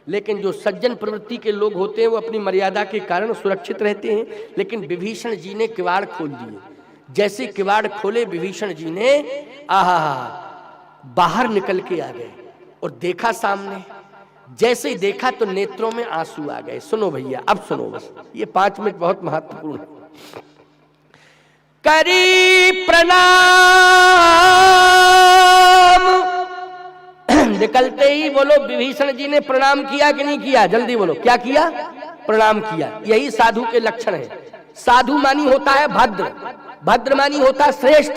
लेकिन जो सज्जन प्रवृत्ति के लोग होते हैं वो अपनी मर्यादा के कारण सुरक्षित रहते हैं। लेकिन विभीषण जी ने किवाड़ खोल दिए। जैसे किवाड़ खोले विभीषण जी ने, आहा, बाहर निकल के आ गए और देखा सामने। जैसे ही देखा तो नेत्रों में आंसू आ गए। सुनो भैया, अब सुनो, बस ये 5 मिनट बहुत महत्वपूर्ण है। करी प्रणाम, निकलते ही बोलो, विभीषण जी ने प्रणाम किया कि नहीं किया? जल्दी बोलो, क्या किया? प्रणाम किया। यही साधु के लक्षण है। साधु मानी होता है भद्र, भद्र मानी होता है श्रेष्ठ,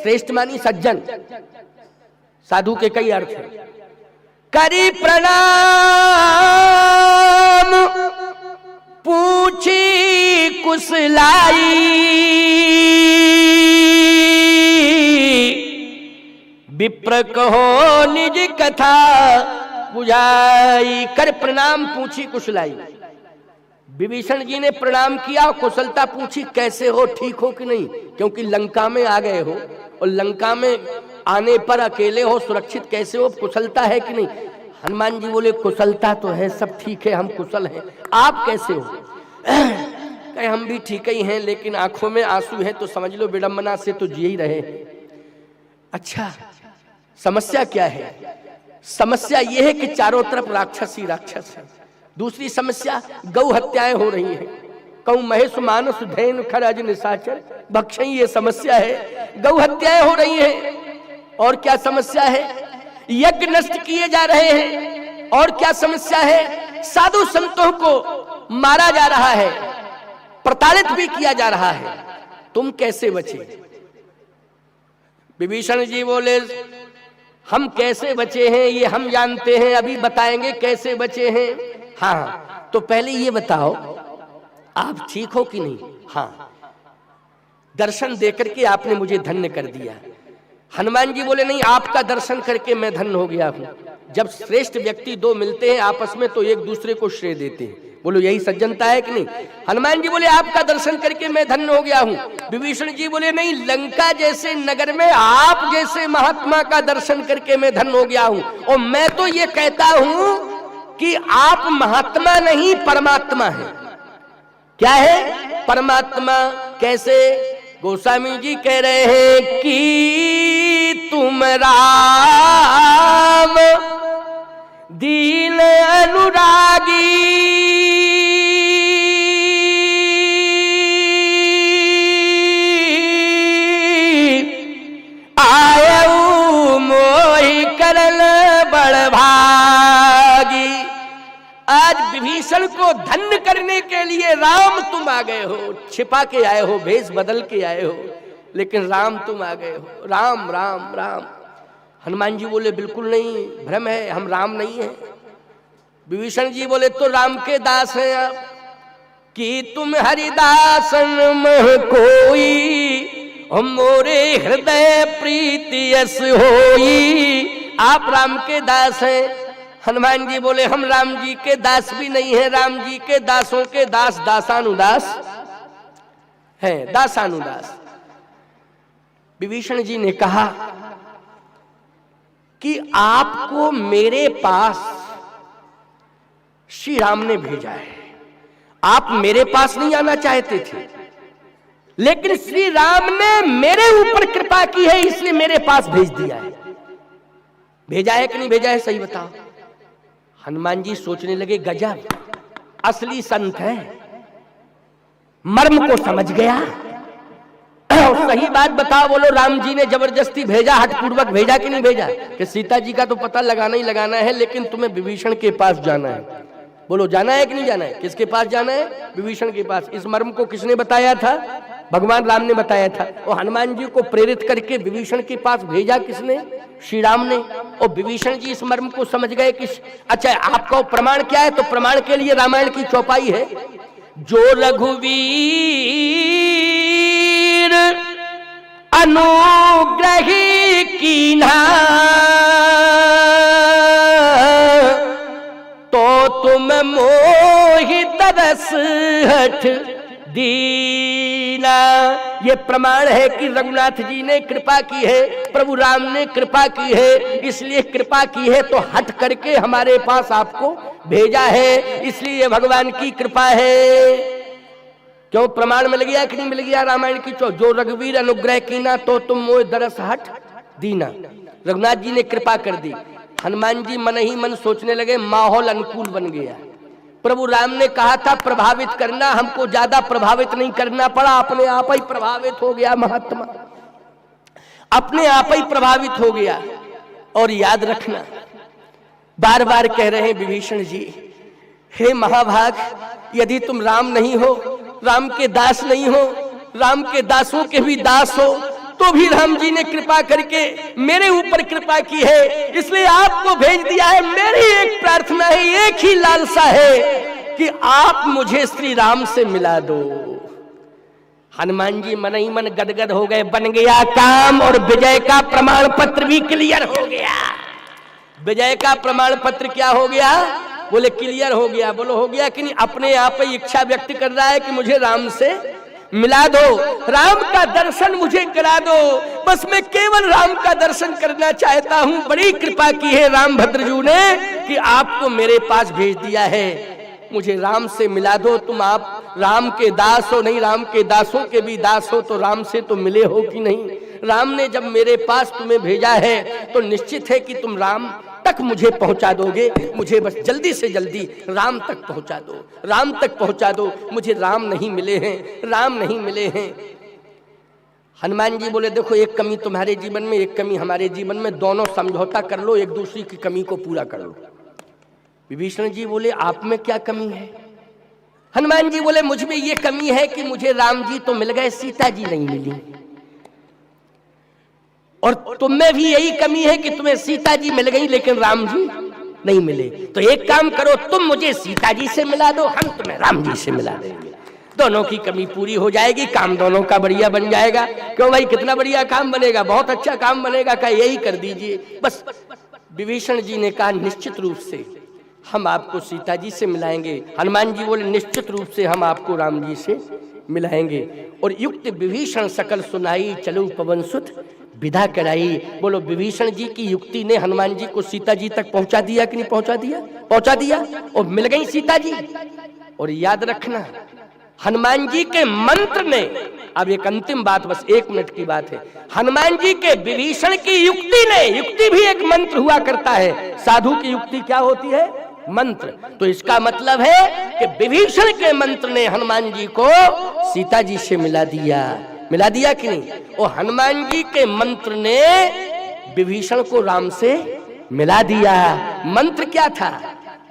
श्रेष्ठ मानी सज्जन। साधु के कई अर्थ हैं। करी प्रणाम, पूछी कुशलाई, विप्र कहो निज कथा बुझाई। कर प्रणाम, पूछी कुशलाई। विभीषण जी ने प्रणाम किया, कुशलता पूछी, कैसे हो, ठीक हो कि नहीं? क्योंकि लंका में आ गए हो और लंका में आने पर अकेले हो, सुरक्षित कैसे हो, कुशलता है कि नहीं? हनुमान जी बोले, कुशलता तो है, सब ठीक है, हम कुशल हैं, आप कैसे हो? कहे हम भी ठीक ही हैं, लेकिन आंखों में आंसू है तो समझ लो विडंबना से तो जी ही रहे। अच्छा, समस्या क्या है? समस्या यह है कि चारों तरफ राक्षस ही राक्षस है। दूसरी समस्या, गौ हत्याएं हो रही हैं। कौ महेश मानस धैन खरज निशाचर भक्षई, ये समस्या है। गौ हत्याएं हो रही हैं। और क्या समस्या है? यज्ञ नष्ट किए जा रहे हैं। और क्या समस्या है? साधु संतों को मारा जा रहा है, प्रताड़ित भी किया जा रहा है। तुम कैसे बचे? विभीषण जी बोले, हम कैसे बचे हैं ये हम जानते हैं, अभी बताएंगे कैसे बचे हैं। हाँ, तो पहले ये बताओ आप ठीक हो कि नहीं? हाँ, दर्शन देकर के आपने मुझे धन्य कर दिया। हनुमान जी बोले, नहीं, आपका दर्शन करके मैं धन्य हो गया हूं। जब श्रेष्ठ व्यक्ति दो मिलते हैं आपस में तो एक दूसरे को श्रेय देते हैं। बोलो, यही सज्जनता है कि नहीं? हनुमान जी बोले, आपका दर्शन करके मैं धन्य हो गया हूं। विभीषण जी बोले, नहीं, लंका जैसे नगर में आप जैसे महात्मा का दर्शन करके मैं धन्य हो गया हूं। और मैं तो ये कहता हूं कि आप महात्मा नहीं, परमात्मा है। क्या है? परमात्मा। कैसे? गोस्वामी जी कह रहे हैं कि तुम राम दीन अनुरागी, आयऊ मोहि करल बड़भागी। आज विभीषण को धन्य करने के लिए राम तुम आ गए हो, छिपा के आए हो, भेष बदल के आए हो, लेकिन राम तुम आ गए हो। राम राम राम। हनुमान जी बोले, बिल्कुल नहीं, भ्रम है, हम राम नहीं हैं। विभीषण जी बोले, तो राम के दास हैं आप। कि तुम हरिदासन मह कोई, हम मोरे हृदय प्रीति यस होई। आप राम के दास हैं। हनुमान जी बोले, हम राम जी के दास भी नहीं हैं, राम जी के दासों के दास दासानुदास हैं, दासानुदास। विभीषण जी ने कहा कि आपको मेरे पास श्री राम ने भेजा है। आप मेरे पास नहीं आना चाहते थे, लेकिन श्री राम ने मेरे ऊपर कृपा की है, इसलिए मेरे पास भेज दिया है। भेजा है कि नहीं भेजा है, सही बताओ। हनुमान जी सोचने लगे, गजब, असली संत है, मर्म को समझ गया। और सही बात बताओ, बोलो, राम जी ने जबरदस्ती भेजा, हठपूर्वक भेजा कि नहीं भेजा? कि सीता जी का तो पता लगाना ही लगाना है, लेकिन तुम्हें विभीषण के पास जाना है। बोलो, जाना है कि नहीं जाना है? किसके पास जाना है? विभीषण के पास। इस मर्म को किसने बताया था? भगवान राम ने बताया था। और हनुमान जी को प्रेरित करके विभीषण के पास भेजा किसने? श्री राम ने। और विभीषण जी इस मर्म को समझ गए कि अच्छा, आपका प्रमाण क्या है? तो प्रमाण के लिए रामायण की चौपाई है, जो रघुवीर अनुग्रही कीन्हा, तो तुम मोहि तरस हठ दीना। ये प्रमाण है कि रघुनाथ जी ने कृपा की है, प्रभु राम ने कृपा की है, इसलिए कृपा की है तो हट करके हमारे पास आपको भेजा है, इसलिए भगवान की कृपा है। क्यों? प्रमाण मिल गया कि नहीं मिल गया? रामायण की जो रघुवीर अनुग्रह कीना, तो तुम मोहि दरस हट दीना। रघुनाथ जी ने कृपा कर दी। हनुमान जी मन ही मन सोचने लगे, माहौल अनुकूल बन गया। प्रभु राम ने कहा था प्रभावित करना, हमको ज्यादा प्रभावित नहीं करना पड़ा, अपने आप ही प्रभावित हो गया महात्मा, अपने आप ही प्रभावित हो गया। और याद रखना, बार बार कह रहे हैं विभीषण जी, हे महाभाग, यदि तुम राम नहीं हो, राम के दास नहीं हो, राम के दासों के भी दास हो, तो भी राम जी ने कृपा करके मेरे ऊपर कृपा की है, इसलिए आपको भेज दिया है। मेरी एक प्रार्थना है, एक ही लालसा है कि आप मुझे श्री राम से मिला दो। हनुमान जी मन ही मन गदगद हो गए, बन गया काम, और विजय का प्रमाण पत्र भी क्लियर हो गया। विजय का प्रमाण पत्र क्या हो गया? बोले क्लियर हो गया। बोलो हो गया कि नहीं? अपने आप ही इच्छा व्यक्त कर रहा है कि मुझे राम से मिला दो, राम का दर्शन मुझे करा दो, बस मैं केवल राम का दर्शन करना चाहता हूं। बड़ी कृपा की है राम भद्रजू ने कि आपको मेरे पास भेज दिया है, मुझे राम से मिला दो। तुम आप राम के दास हो, नहीं राम के दासों के भी दास हो, तो राम से तो मिले हो कि नहीं? राम ने जब मेरे पास तुम्हें भेजा है तो निश्चित है कि तुम राम तक मुझे पहुंचा दोगे। मुझे बस जल्दी से जल्दी राम तक पहुंचा दो, राम तक पहुंचा दो। मुझे राम नहीं मिले हैं, राम नहीं मिले हैं। हनुमान जी बोले, देखो, एक कमी तुम्हारे जीवन में, एक कमी हमारे जीवन में, दोनों समझौता कर लो, एक दूसरी की कमी को पूरा कर लो। विभीषण जी बोले, आप में क्या कमी है? हनुमान जी बोले, मुझ में ये कमी है कि मुझे राम जी तो मिल गए, सीता जी नहीं मिली, और तुम में भी यही कमी है कि तुम्हें सीता जी मिल गई लेकिन राम जी नहीं मिले। तो एक काम करो, तुम मुझे सीता जी से मिला दो, हम तुम्हें राम जी से मिला देंगे, दोनों की कमी पूरी हो जाएगी, काम दोनों का बढ़िया बन जाएगा। क्यों भाई? कितना बढ़िया काम बनेगा, बहुत अच्छा काम बनेगा। क्या यही कर दीजिए बस। विभीषण जी ने कहा, निश्चित रूप से हम आपको सीता जी से मिलाएंगे। हनुमान जी बोले, निश्चित रूप से हम आपको राम जी से मिलाएंगे। और युक्त विभीषण सकल सुनाई, चलो पवन सुत विदा कराई। बोलो, विभीषण जी की युक्ति ने हनुमान जी को सीता जी तक पहुंचा दिया कि नहीं पहुंचा दिया? पहुंचा दिया, और मिल गई सीता जी। और याद रखना, हनुमान जी के मंत्र ने, अब एक अंतिम बात, बस 1 मिनट की बात है, हनुमान जी के विभीषण की युक्ति ने, युक्ति भी एक मंत्र हुआ करता है, साधु की युक्ति क्या होती है? मंत्र। तो इसका मतलब है कि विभीषण के मंत्र ने हनुमान जी को सीता जी से मिला दिया। मिला दिया कि नहीं? और हनुमान जी के मंत्र ने विभीषण को राम से मिला दिया। मंत्र क्या था?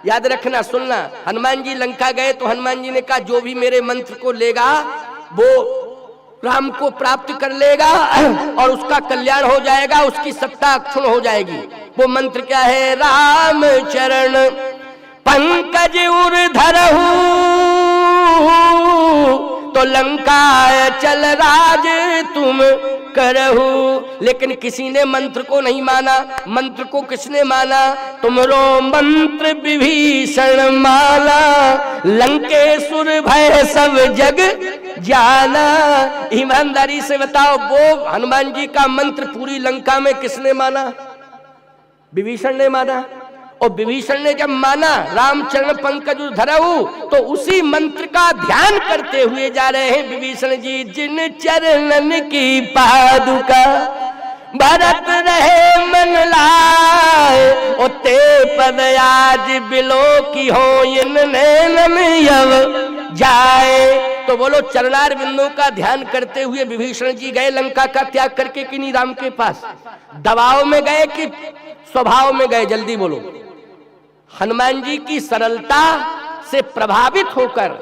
याद रखना, सुनना। हनुमान जी लंका गए तो हनुमान जी ने कहा, जो भी मेरे मंत्र को लेगा वो राम को प्राप्त कर लेगा और उसका कल्याण हो जाएगा, उसकी सत्ता अक्षुण हो जाएगी। वो मंत्र क्या है? राम चरण पंकज उर्धरहु, तो लंका चल राज तुम करहु। लेकिन किसी ने मंत्र को नहीं माना। मंत्र को किसने माना? तुमरो मंत्र विभीषण माला, लंकेशुर भय सब जग जाना। ईमानदारी से बताओ, वो हनुमान जी का मंत्र पूरी लंका में किसने माना? विभीषण ने माना। और विभीषण ने जब माना रामचरण पंकज धरऊ, तो उसी मंत्र का ध्यान करते हुए जा रहे हैं विभीषण जी। जिन चरणन की पादुका भरत रहे मन लाए, ओ ते पद आज बिलो की हो इन नैनन यव जाए। तो बोलो चरणार बिंदु का ध्यान करते हुए विभीषण जी गए लंका का त्याग करके कि नहीं राम के पास? दबाव में गए कि स्वभाव में गए? जल्दी बोलो। हनुमान जी की सरलता से प्रभावित होकर,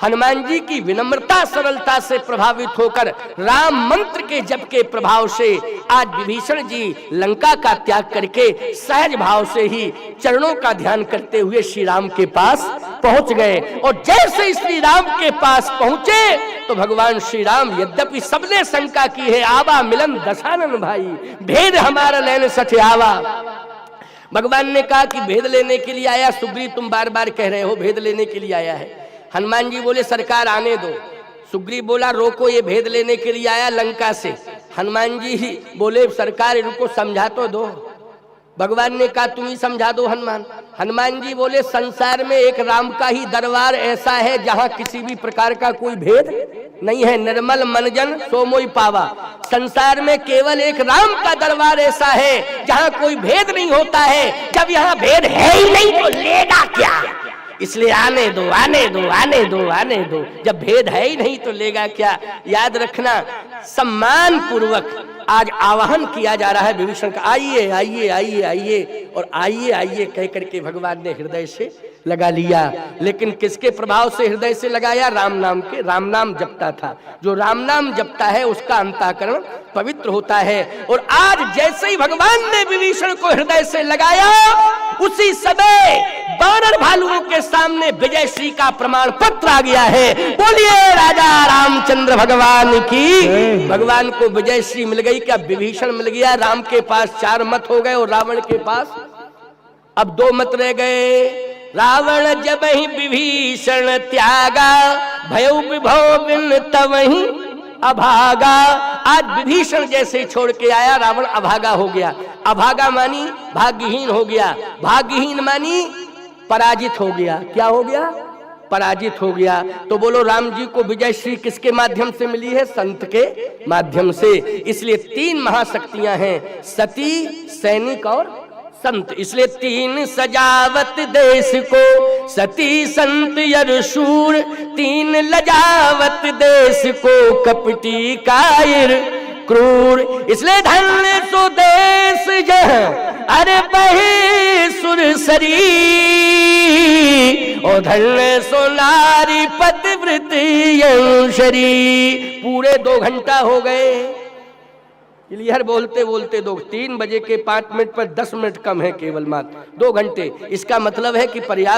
हनुमान जी की विनम्रता सरलता से प्रभावित होकर, राम मंत्र के जप के प्रभाव से आज विभीषण जी लंका का त्याग करके सहज भाव से ही चरणों का ध्यान करते हुए श्री राम के पास पहुंच गए। और जैसे श्री राम के पास पहुंचे तो भगवान श्री राम, यद्यपि सबने शंका की है आवा मिलन दशानन भाई, भेद हमारा लेने सच आवा। भगवान ने कहा कि भेद लेने के लिए आया। सुग्रीव तुम बार बार कह रहे हो भेद लेने के लिए आया है। हनुमान जी बोले सरकार आने दो। सुग्रीव बोला रोको, ये भेद लेने के लिए आया लंका से। हनुमान जी बोले सरकार इनको समझा तो दो। भगवान ने कहा तुम ही समझा दो हनुमान। हनुमान जी बोले संसार में एक राम का ही दरबार ऐसा है जहां किसी भी प्रकार का कोई भेद नहीं है। निर्मल मनजन सोमोई पावा। संसार में केवल एक राम का दरबार ऐसा है जहां कोई भेद नहीं होता है। जब यहाँ भेद है ही नहीं तो लेगा क्या? इसलिए आने दो आने दो आने दो आने दो। जब भेद है ही नहीं तो लेगा क्या? याद रखना, सम्मान पूर्वक आज आवाहन किया जा रहा है विभीषण का। आइए आइए आइए आइए, और आइए आइए कह करके भगवान ने हृदय से लगा लिया। लेकिन किसके प्रभाव से हृदय से लगाया? राम नाम के। राम नाम जपता था। जो राम नाम जपता है उसका अंतःकरण पवित्र होता है। और आज जैसे ही भगवान ने विभीषण को हृदय से लगाया, उसी समय वानर भालुओं के सामने विजय श्री का प्रमाण पत्र आ गया है। बोलिए राजा रामचंद्र भगवान की। भगवान को विजय श्री मिल गई। क्या विभीषण मिल गया? राम के पास 4 मत हो गए और रावण के पास अब 2 मत रह गए। रावण जब ही विभीषण त्यागा, भयउ विभव बिन तवहि अभागा। आज विभीषण जैसे छोड़ के आया, रावण अभागा हो गया। अभागा मानी भाग्यहीन हो गया। भाग्यहीन मानी पराजित हो गया। क्या हो गया? पराजित हो गया। तो बोलो राम जी को विजय श्री किसके माध्यम से मिली है? संत के माध्यम से। इसलिए 3 महाशक्तियां हैं, सती, सैनिक और संत। इसलिए 3 सजावत देश को, सती संत यरशूर। 3 लजावत देश को, कपटी कायर क्रूर। इसलिए धन्य सो देश जहाँ अरे बहे सुरसरी, और धन्य सो नारी पतिव्रती यशरी। पूरे 2 घंटा हो गए क्लियर बोलते बोलते। 3 बजे के 5 मिनट पर 10 मिनट कम है केवल मात्र 2 घंटे। इसका मतलब है कि पर्याप्त